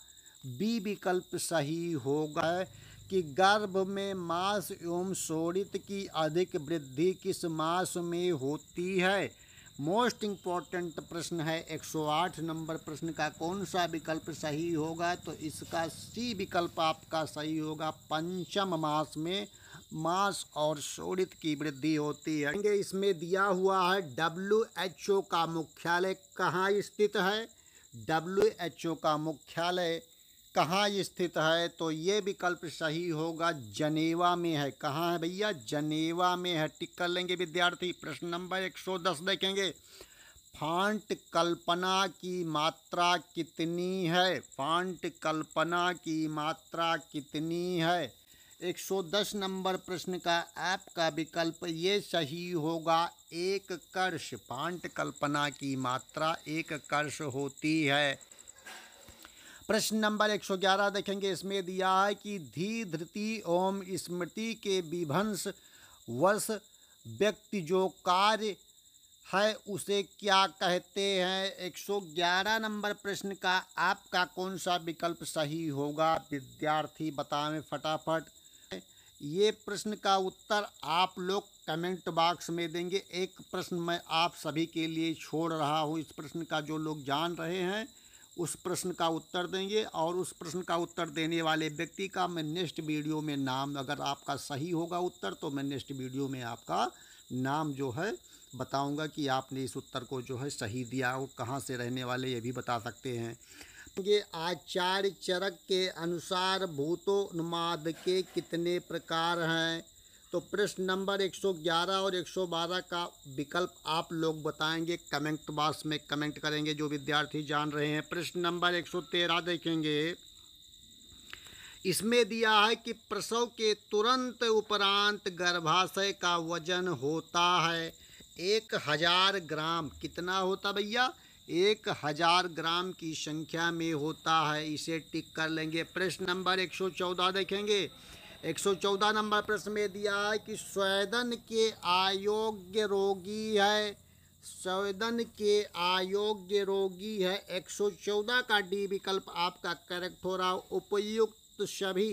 बी विकल्प सही होगा कि गर्भ में मांस एवं शोणित की अधिक वृद्धि किस मास में होती है। मोस्ट इम्पॉर्टेंट प्रश्न है 108 नंबर प्रश्न का, कौन सा विकल्प सही होगा, तो इसका सी विकल्प आपका सही होगा। पंचम मास में मांस और शोणित की वृद्धि होती है। इसमें दिया हुआ है WHO का मुख्यालय कहाँ स्थित है। WHO का मुख्यालय कहाँ स्थित है, तो ये विकल्प सही होगा, जनेवा में है। कहाँ है भैया? जनेवा में है, टिक कर लेंगे विद्यार्थी। प्रश्न नंबर 110 देखेंगे, फांट कल्पना की मात्रा कितनी है। फांट कल्पना की मात्रा कितनी है। 110 नंबर प्रश्न का आपका विकल्प ये सही होगा, 1 कर्ष। फांट कल्पना की मात्रा 1 कर्ष होती है। प्रश्न नंबर 111 देखेंगे, इसमें दिया है कि धी धृति एवं स्मृति के विभंस वर्ष व्यक्ति जो कार्य है उसे क्या कहते हैं। 111 नंबर प्रश्न का आपका कौन सा विकल्प सही होगा विद्यार्थी बताएं फटाफट। ये प्रश्न का उत्तर आप लोग कमेंट बॉक्स में देंगे। एक प्रश्न मैं आप सभी के लिए छोड़ रहा हूँ, इस प्रश्न का जो लोग जान रहे हैं उस प्रश्न का उत्तर देंगे, और उस प्रश्न का उत्तर देने वाले व्यक्ति का मैं नेक्स्ट वीडियो में नाम, अगर आपका सही होगा उत्तर तो मैं नेक्स्ट वीडियो में आपका नाम जो है बताऊंगा कि आपने इस उत्तर को जो है सही दिया, और कहाँ से रहने वाले ये भी बता सकते हैं। ये आचार्य चरक के अनुसार भूतोन्माद के कितने प्रकार हैं, तो प्रश्न नंबर 111 और 112 का विकल्प आप लोग बताएंगे, कमेंट बॉक्स में कमेंट करेंगे जो विद्यार्थी जान रहे हैं। प्रश्न नंबर 113 देखेंगे, इसमें दिया है कि प्रसव के तुरंत उपरांत गर्भाशय का वजन होता है 1000 ग्राम। कितना होता भैया? 1000 ग्राम की संख्या में होता है, इसे टिक कर लेंगे। प्रश्न नंबर 114 देखेंगे, 114 नंबर प्रश्न में दिया है कि स्वेदन के अयोग्य रोगी है। स्वेदन के अयोग्य रोगी है। 114 का डी विकल्प आपका करेक्ट हो रहा। उपयुक्त सभी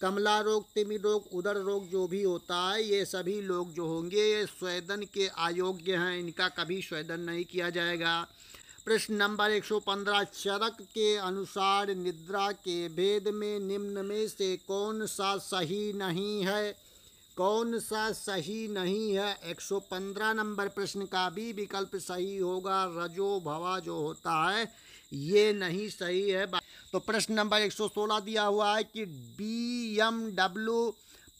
कमला रोग, तिमी रोग, उदर रोग जो भी होता है, ये सभी लोग जो होंगे ये स्वेदन के अयोग्य हैं, इनका कभी स्वेदन नहीं किया जाएगा। प्रश्न नंबर 115, चरक के अनुसार निद्रा के भेद में निम्न में से कौन सा सही नहीं है। कौन सा सही नहीं है। 115 नंबर प्रश्न का भी विकल्प सही होगा, रजो भवा जो होता है ये नहीं सही है। तो प्रश्न नंबर 116 दिया हुआ है कि BMW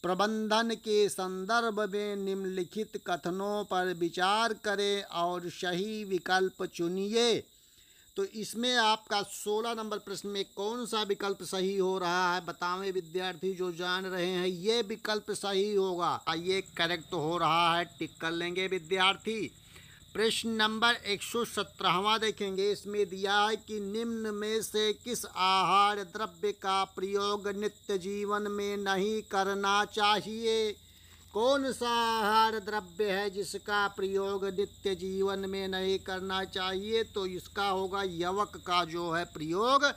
प्रबंधन के संदर्भ में निम्नलिखित कथनों पर विचार करें और सही विकल्प चुनिए। तो इसमें आपका 16 नंबर प्रश्न में कौन सा विकल्प सही हो रहा है बतावें विद्यार्थी जो जान रहे हैं। ये विकल्प सही होगा, ये करेक्ट हो रहा है, टिक कर लेंगे विद्यार्थी। प्रश्न नंबर 117वां देखेंगे। इसमें दिया है कि निम्न में से किस आहार द्रव्य का प्रयोग नित्य जीवन में नहीं करना चाहिए। कौन सा आहार द्रव्य है जिसका प्रयोग नित्य जीवन में नहीं करना चाहिए। तो इसका होगा यवक का जो है प्रयोग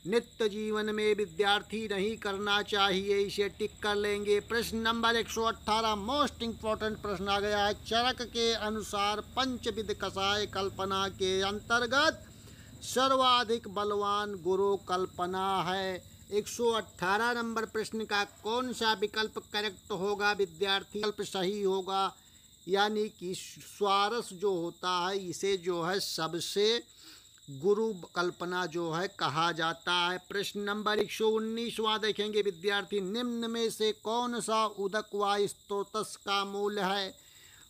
नित्य जीवन में विद्यार्थी नहीं करना चाहिए, इसे टिक कर लेंगे। प्रश्न नंबर 118 मोस्ट इंपॉर्टेंट प्रश्न आ गया है। चरक के अनुसार पंचविध कषाय कल्पना के अंतर्गत सर्वाधिक बलवान गुरु कल्पना है। 118 नंबर प्रश्न का कौन सा विकल्प करेक्ट होगा विद्यार्थी। विकल्प सही होगा, यानी कि स्वारस जो होता है इसे जो है सबसे गुरु कल्पना जो है कहा जाता है। प्रश्न नंबर 119वां देखेंगे विद्यार्थी। निम्न में से कौन सा उदक व स्तोत्रस का मूल है।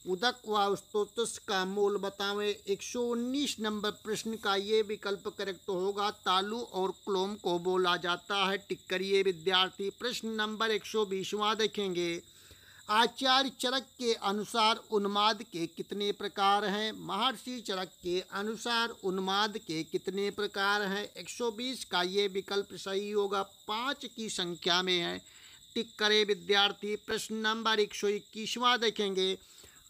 उदक व स्तोत्रस का मूल बतावें। 119 नंबर प्रश्न का ये विकल्प करेक्ट होगा, तालु और क्लोम को बोला जाता है, टिक करिए विद्यार्थी। प्रश्न नंबर 120वां देखेंगे। आचार्य चरक के अनुसार उन्माद के कितने प्रकार हैं। महर्षि चरक के अनुसार उन्माद के कितने प्रकार हैं। 120 का ये विकल्प सही होगा, 5 की संख्या में है, टिक करें विद्यार्थी। प्रश्न नंबर 121वां देखेंगे।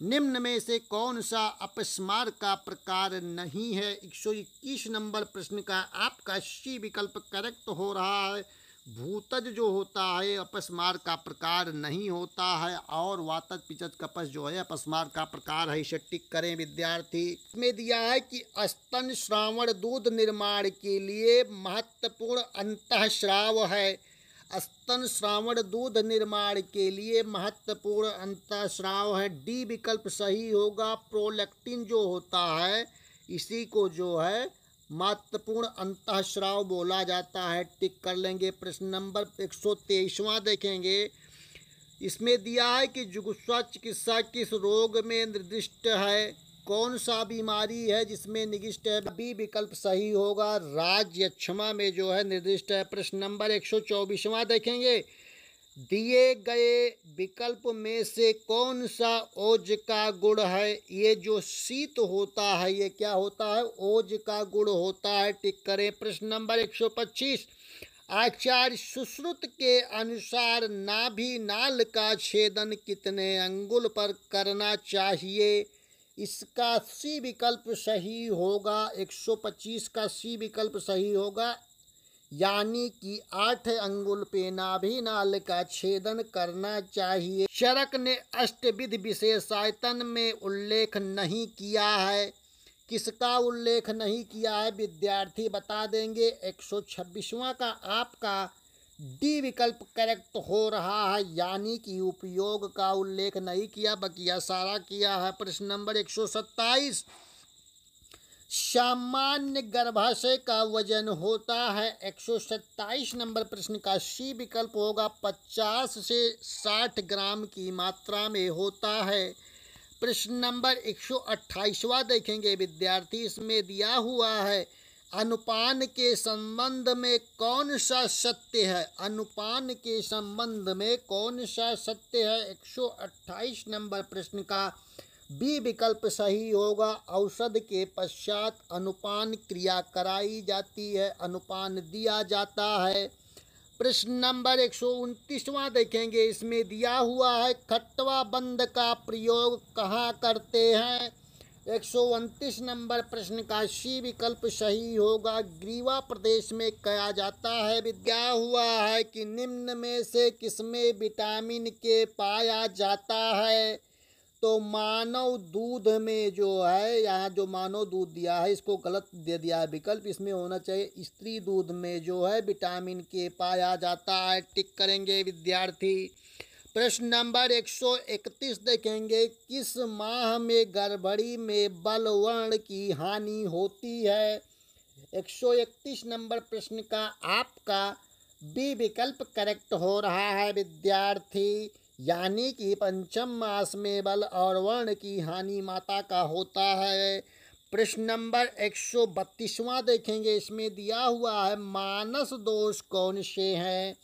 निम्न में से कौन सा अपस्मार का प्रकार नहीं है। 121 नंबर प्रश्न का आपका सी विकल्प करेक्ट हो रहा है। भूतज जो होता है अपस्मार का प्रकार नहीं होता है, और वातज पिचज कपस जो है अपस्मार का प्रकार है, इसे टिक करें विद्यार्थी। इसमें दिया है कि स्तन श्रावण दूध निर्माण के लिए महत्वपूर्ण अंतःस्राव है। स्तन श्रावण दूध निर्माण के लिए महत्वपूर्ण अंतःस्राव है, डी विकल्प सही होगा। प्रोलैक्टिन जो होता है इसी को जो है महत्वपूर्ण अंतःस्राव बोला जाता है, टिक कर लेंगे। प्रश्न नंबर 123वां देखेंगे। इसमें दिया है कि जुगुप्सा चिकित्सा किस रोग में निर्दिष्ट है। कौन सा बीमारी है जिसमें निर्दिष्ट है। बी विकल्प सही होगा, राज्यक्षमा में जो है निर्दिष्ट है। प्रश्न नंबर 124वां देखेंगे। दिए गए विकल्प में से कौन सा ओज का गुण है। ये जो शीत होता है ये क्या होता है, ओज का गुण होता है, टिक करें। प्रश्न नंबर 125। आचार्य सुश्रुत के अनुसार नाभि नाल का छेदन कितने अंगुल पर करना चाहिए। इसका सी विकल्प सही होगा, 125 का सी विकल्प सही होगा, यानी कि 8 अंगुल पे नाभि नाल का छेदन करना चाहिए। चरक ने अष्टविध विशेषायतन में उल्लेख नहीं किया है। किसका उल्लेख नहीं किया है विद्यार्थी बता देंगे। 126वां का आपका डी विकल्प करेक्ट हो रहा है, यानी कि उपयोग का उल्लेख नहीं किया, बकिया सारा किया है। प्रश्न नंबर 127। सामान्य गर्भाशय का वजन होता है। 127 नंबर प्रश्न का सी विकल्प होगा, 50 से 60 ग्राम की मात्रा में होता है। प्रश्न नंबर 128वां देखेंगे विद्यार्थी। इसमें दिया हुआ है अनुपान के संबंध में कौन सा सत्य है। अनुपान के संबंध में कौन सा सत्य है। 128 नंबर प्रश्न का बी विकल्प सही होगा, औषध के पश्चात अनुपान क्रिया कराई जाती है, अनुपान दिया जाता है। प्रश्न नंबर 129वां देखेंगे। इसमें दिया हुआ है खट्वा बंद का प्रयोग कहाँ करते हैं। 129 नंबर प्रश्न का सी विकल्प सही होगा, ग्रीवा प्रदेश में किया जाता है। दिया हुआ है कि निम्न में से किसमें विटामिन के पाया जाता है। तो मानव दूध में जो है, यहाँ जो मानव दूध दिया है इसको गलत दे दिया है विकल्प, इसमें होना चाहिए स्त्री दूध में जो है विटामिन के पाया जाता है, टिक करेंगे विद्यार्थी। प्रश्न नंबर 131 देखेंगे। किस माह में गर्भणी में बलवर्ण की हानि होती है। 131 नंबर प्रश्न का आपका बी विकल्प करेक्ट हो रहा है विद्यार्थी, यानी कि पंचम मास में बल और वर्ण की हानि माता का होता है। प्रश्न नंबर 132वां देखेंगे, इसमें दिया हुआ है मानस दोष कौन से हैं।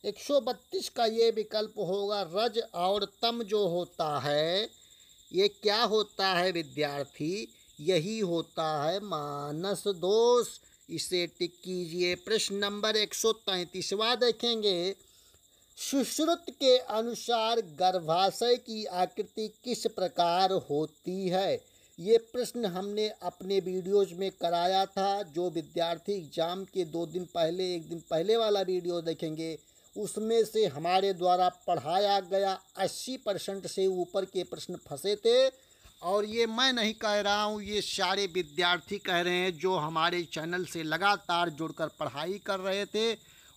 132 का ये विकल्प होगा रज और तम जो होता है, ये क्या होता है विद्यार्थी, यही होता है मानस दोष। इसे टिक कीजिए। प्रश्न नंबर 133वां देखेंगे, सुश्रुत के अनुसार गर्भाशय की आकृति किस प्रकार होती है। ये प्रश्न हमने अपने वीडियोज में कराया था। जो विद्यार्थी एग्जाम के 2 दिन पहले 1 दिन पहले वाला वीडियो देखेंगे, उसमें से हमारे द्वारा पढ़ाया गया 80% से ऊपर के प्रश्न फंसे थे। और ये मैं नहीं कह रहा हूँ, ये सारे विद्यार्थी कह रहे हैं जो हमारे चैनल से लगातार जुड़कर पढ़ाई कर रहे थे।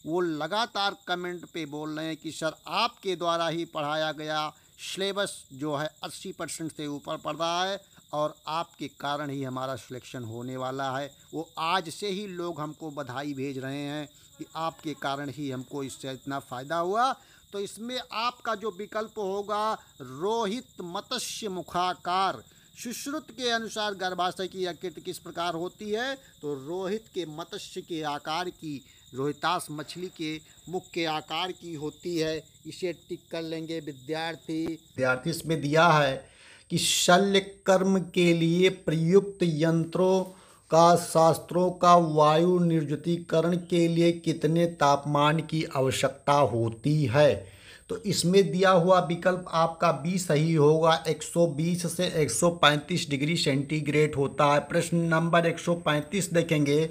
वो लगातार कमेंट पे बोल रहे हैं कि सर आपके द्वारा ही पढ़ाया गया सिलेबस जो है 80% से ऊपर पढ़ रहा है और आपके कारण ही हमारा सिलेक्शन होने वाला है। वो आज से ही लोग हमको बधाई भेज रहे हैं कि आपके कारण ही हमको इससे इतना फ़ायदा हुआ। तो इसमें आपका जो विकल्प होगा रोहित मत्स्य मुखाकार। सुश्रुत के अनुसार गर्भाशय की आकृति किस प्रकार होती है, तो रोहित के मत्स्य के आकार की, रोहितास मछली के मुख के आकार की होती है। इसे टिक कर लेंगे विद्यार्थी। इसमें दिया है कि शल्य कर्म के लिए प्रयुक्त यंत्रों का शास्त्रों का वायु निर्जुतीकरण के लिए कितने तापमान की आवश्यकता होती है। तो इसमें दिया हुआ विकल्प आपका बी सही होगा। 120 से 135 डिग्री सेंटीग्रेड होता है। प्रश्न नंबर 135 देखेंगे,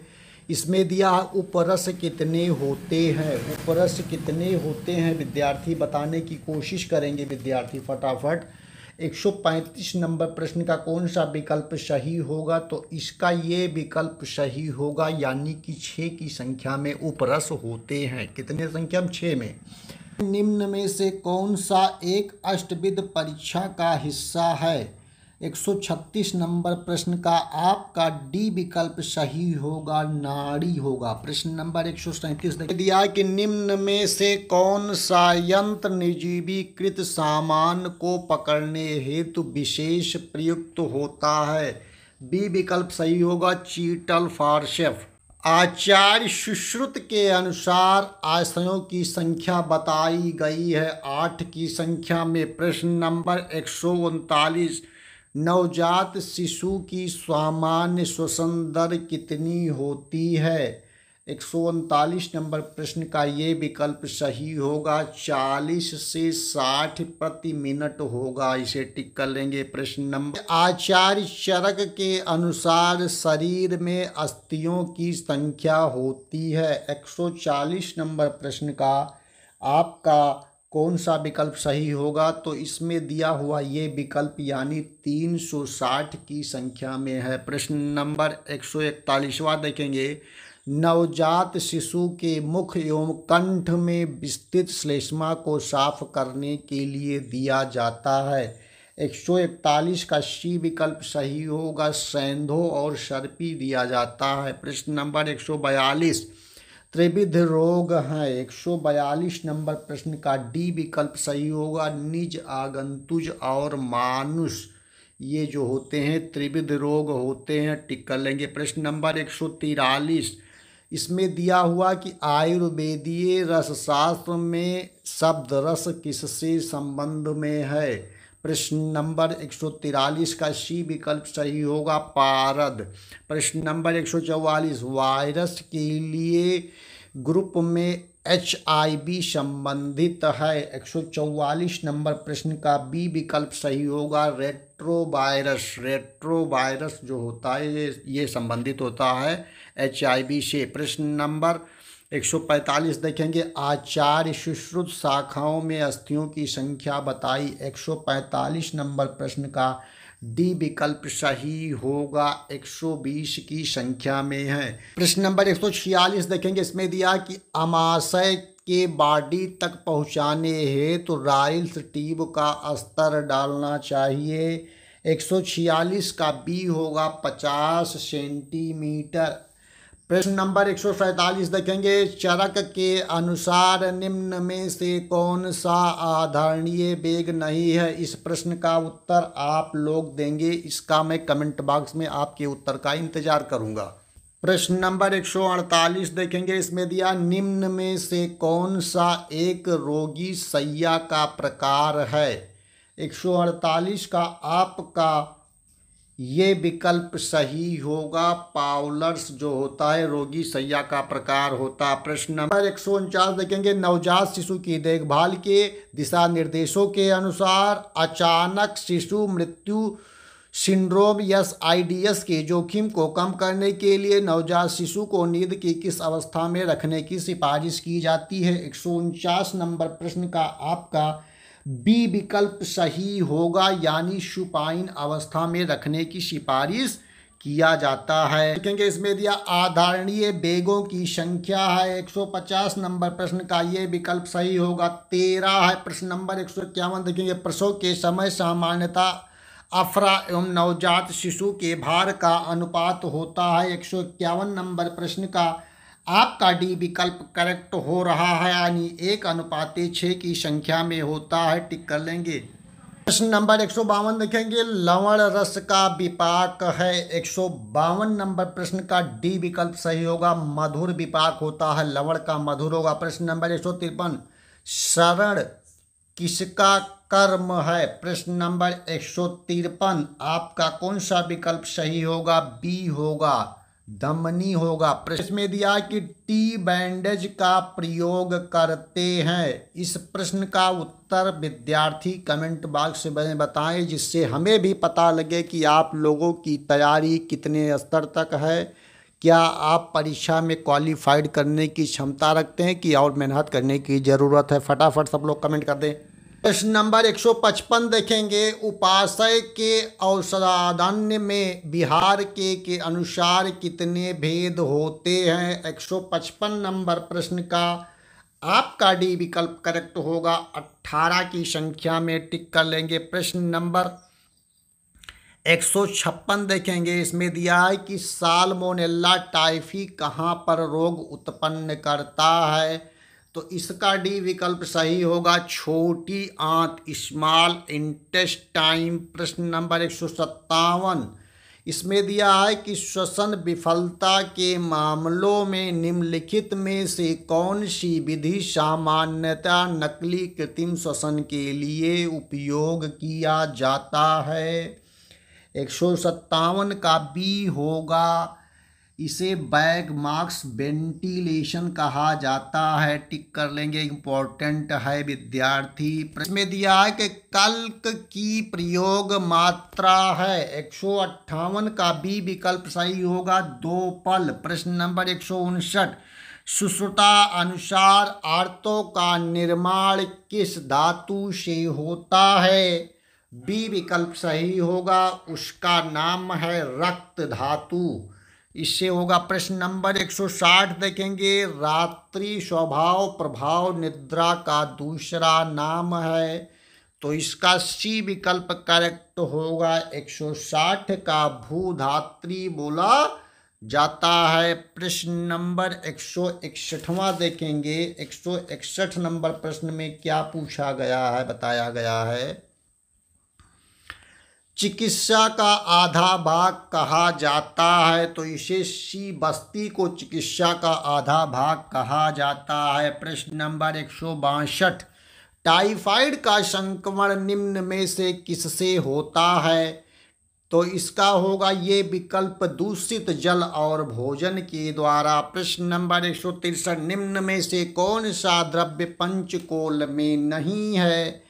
इसमें दिया है उपरस कितने होते हैं। उपरस कितने होते हैं विद्यार्थी बताने की कोशिश करेंगे विद्यार्थी फटाफट। 135 नंबर प्रश्न का कौन सा विकल्प सही होगा, तो इसका ये विकल्प सही होगा, यानी कि 6 की संख्या में उपरस होते हैं। कितने संख्या में? 6 में। निम्न में से कौन सा एक अष्टविध परीक्षा का हिस्सा है। 136 नंबर प्रश्न का आपका डी विकल्प सही होगा, नाड़ी होगा। प्रश्न नंबर 137 दिया कि निम्न में से कौन सा यंत्र निर्जीवीकृत सामान को पकड़ने हेतु विशेष प्रयुक्त होता है। बी विकल्प सही होगा, चीटल फॉरसेप्स। आचार्य सुश्रुत के अनुसार आशयों की संख्या बताई गई है 8 की संख्या में। प्रश्न नंबर 139, नवजात शिशु की सामान्य श्वसन दर कितनी होती है। 139 नंबर प्रश्न का ये विकल्प सही होगा, 40 से 60 प्रति मिनट होगा। इसे टिक कर लेंगे। प्रश्न नंबर, आचार्य चरक के अनुसार शरीर में अस्थियों की संख्या होती है। 140 नंबर प्रश्न का आपका कौन सा विकल्प सही होगा, तो इसमें दिया हुआ ये विकल्प यानी 360 की संख्या में है। प्रश्न नंबर 141वां देखेंगे, नवजात शिशु के मुख एवं कंठ में विस्तृत श्लेष्मा को साफ करने के लिए दिया जाता है। 141 का सी विकल्प सही होगा, सेंधो और सर्पी दिया जाता है। प्रश्न नंबर 142, त्रिविध रोग हैं। 142 नंबर प्रश्न का डी विकल्प सही होगा, निज, आगंतुज और मानुष, ये जो होते हैं त्रिविध रोग होते हैं। टिक कर लेंगे। प्रश्न नंबर 143, इसमें दिया हुआ कि आयुर्वेदीय रसशास्त्र में शब्द रस किससे संबंध में है। प्रश्न नंबर 143 का सी विकल्प सही होगा, पारद। प्रश्न नंबर 144, वायरस के लिए ग्रुप में HIV संबंधित है। 144 नंबर प्रश्न का बी विकल्प सही होगा, रेट्रोवायरस। रेट्रोवायरस जो होता है ये संबंधित होता है HIV से। प्रश्न नंबर 145 देखेंगे, आचार्य सुश्रुत शाखाओं में अस्थियों की संख्या बताई। 145 नंबर प्रश्न का डी विकल्प सही होगा, 120 की संख्या में है। प्रश्न नंबर 146 देखेंगे, इसमें दिया कि अमाशय के बॉडी तक पहुंचाने हेतु राइल्स ट्यूब का स्तर डालना चाहिए। 146 का बी होगा, 50 सेंटीमीटर। प्रश्न नंबर 147 देखेंगे, चरक के अनुसार निम्न में से कौन सा आधारणीय वेग नहीं है। इस प्रश्न का उत्तर आप लोग देंगे, इसका मैं कमेंट बॉक्स में आपके उत्तर का इंतजार करूंगा। प्रश्न नंबर 148 देखेंगे, इसमें दिया निम्न में से कौन सा एक रोगी शैय्या का प्रकार है। 148 का आपका ये विकल्प सही होगा। पाउलर्स जो होता है रोगी शैय्या का प्रकार होता है। प्रश्न नंबर 149 देखेंगे, नवजात शिशु की देखभाल के दिशा निर्देशों के अनुसार अचानक शिशु मृत्यु सिंड्रोम SIDS के जोखिम को कम करने के लिए नवजात शिशु को नींद की किस अवस्था में रखने की सिफारिश की जाती है। 149 नंबर प्रश्न का आपका बी विकल्प सही होगा, यानी सुपाइन अवस्था में रखने की सिफारिश किया जाता है। देखेंगे इसमें दिया आधारणीय वेगों की संख्या है। 150 नंबर प्रश्न का ये विकल्प सही होगा, 13 है। प्रश्न नंबर 151 देखेंगे, प्रसव के समय सामान्यतः अफरा एवं नवजात शिशु के भार का अनुपात होता है। 151 नंबर प्रश्न का आपका डी विकल्प करेक्ट हो रहा है, यानी 1:6 की संख्या में होता है। टिक कर लेंगे। प्रश्न नंबर 152 देखेंगे, लवण रस का विपाक है। 152 नंबर प्रश्न का डी विकल्प सही होगा, मधुर विपाक होता है, लवण का मधुर होगा। प्रश्न नंबर 153, शरण किसका कर्म है। प्रश्न नंबर 153 आपका कौन सा विकल्प सही होगा। बी होगा, दमनी होगा। प्रश्न में दिया कि टी बैंडेज का प्रयोग करते हैं। इस प्रश्न का उत्तर विद्यार्थी कमेंट बॉक्स में बताएं, जिससे हमें भी पता लगे कि आप लोगों की तैयारी कितने स्तर तक है। क्या आप परीक्षा में क्वालिफाइड करने की क्षमता रखते हैं कि और मेहनत करने की ज़रूरत है। फटाफट सब लोग कमेंट कर दें। प्रश्न नंबर 155 देखेंगे, उपाशय के औषधान्य में बिहार के अनुसार कितने भेद होते हैं। 155 नंबर प्रश्न का आपका डी विकल्प करेक्ट होगा, 18 की संख्या में टिक कर लेंगे। प्रश्न नंबर 156 देखेंगे, इसमें दिया है कि साल्मोनेला टाइफी कहाँ पर रोग उत्पन्न करता है। तो इसका डी विकल्प सही होगा, छोटी आंत, स्मॉल इंटेस्टाइन। प्रश्न नंबर 157 इसमें दिया है कि श्वसन विफलता के मामलों में निम्नलिखित में से कौन सी विधि सामान्यतः नकली कृत्रिम श्वसन के लिए उपयोग किया जाता है। 157 का बी होगा, इसे बैग मार्क्स वेंटिलेशन कहा जाता है। टिक कर लेंगे, इम्पोर्टेंट है विद्यार्थी। प्रश्न में दिया है कि कल्क की प्रयोग मात्रा है। 158 का बी विकल्प सही होगा, 2 पल। प्रश्न नंबर 159, सुश्रुता अनुसार आर्तों का निर्माण किस धातु से होता है। बी विकल्प सही होगा, उसका नाम है रक्त धातु, इससे होगा। प्रश्न नंबर 160 देखेंगे, रात्रि स्वभाव प्रभाव निद्रा का दूसरा नाम है। तो इसका सी विकल्प करेक्ट होगा, 160 का भूधात्री बोला जाता है। प्रश्न नंबर 161वां देखेंगे, 161 नंबर प्रश्न में क्या पूछा गया है, बताया गया है, चिकित्सा का आधा भाग कहा जाता है। तो इसे सी बस्ती को चिकित्सा का आधा भाग कहा जाता है। प्रश्न नंबर 162, टाइफाइड का संक्रमण निम्न में से किससे होता है। तो इसका होगा ये विकल्प दूषित जल और भोजन के द्वारा। प्रश्न नंबर 163, निम्न में से कौन सा द्रव्य पंचकोल में नहीं है।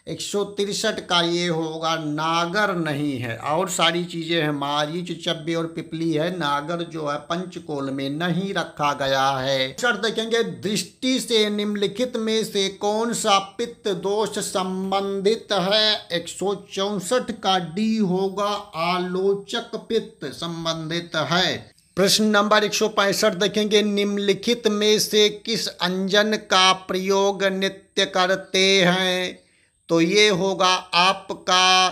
163 का ये होगा, नागर नहीं है, और सारी चीज़ें हैं, मारीच चब्बे और पिपली है, नागर जो है पंचकोल में नहीं रखा गया है। शर्त देखेंगे, दृष्टि से निम्नलिखित में से कौन सा पित्त दोष संबंधित है। 164 का डी होगा, आलोचक पित्त संबंधित है। प्रश्न नंबर 165 देखेंगे, निम्नलिखित में से किस अंजन का प्रयोग नित्य करते हैं। तो ये होगा आपका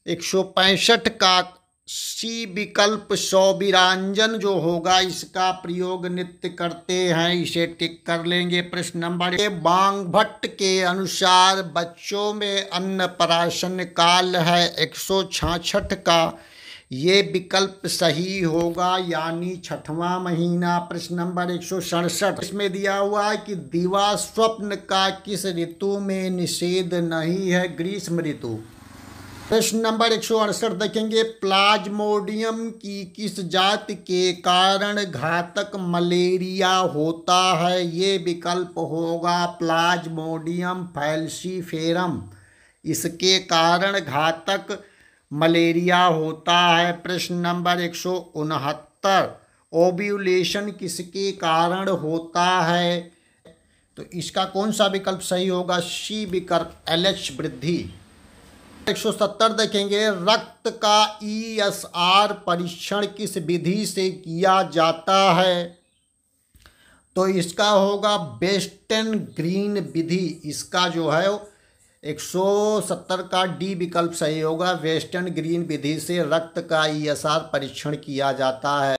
165 का सी विकल्प सौबिरांजन जो होगा इसका प्रयोग नित्य करते हैं, इसे टिक कर लेंगे। प्रश्न नंबर बांगभट्ट के अनुसार बच्चों में अन्नप्राशन काल है 166 का, ये विकल्प सही होगा यानी 6वां महीना। प्रश्न नंबर 167 इसमें दिया हुआ है कि दिवा स्वप्न का किस ऋतु में निषेध नहीं है, ग्रीष्म ऋतु। प्रश्न नंबर 168 देखेंगे, प्लाज्मोडियम की किस जाति के कारण घातक मलेरिया होता है, ये विकल्प होगा प्लाज्मोडियम फैल्सीफेरम, इसके कारण घातक मलेरिया होता है। प्रश्न नंबर 169, ओव्यूलेशन किसके कारण होता है, तो इसका कौन सा विकल्प सही होगा, सी विकल्प LH वृद्धि। 170 देखेंगे, रक्त का ESR परीक्षण किस विधि से किया जाता है, तो इसका होगा वेस्टर्न ग्रीन विधि, इसका जो है 170 का डी विकल्प सही होगा, वेस्टर्न ग्रीन विधि से रक्त का ESR परीक्षण किया जाता है।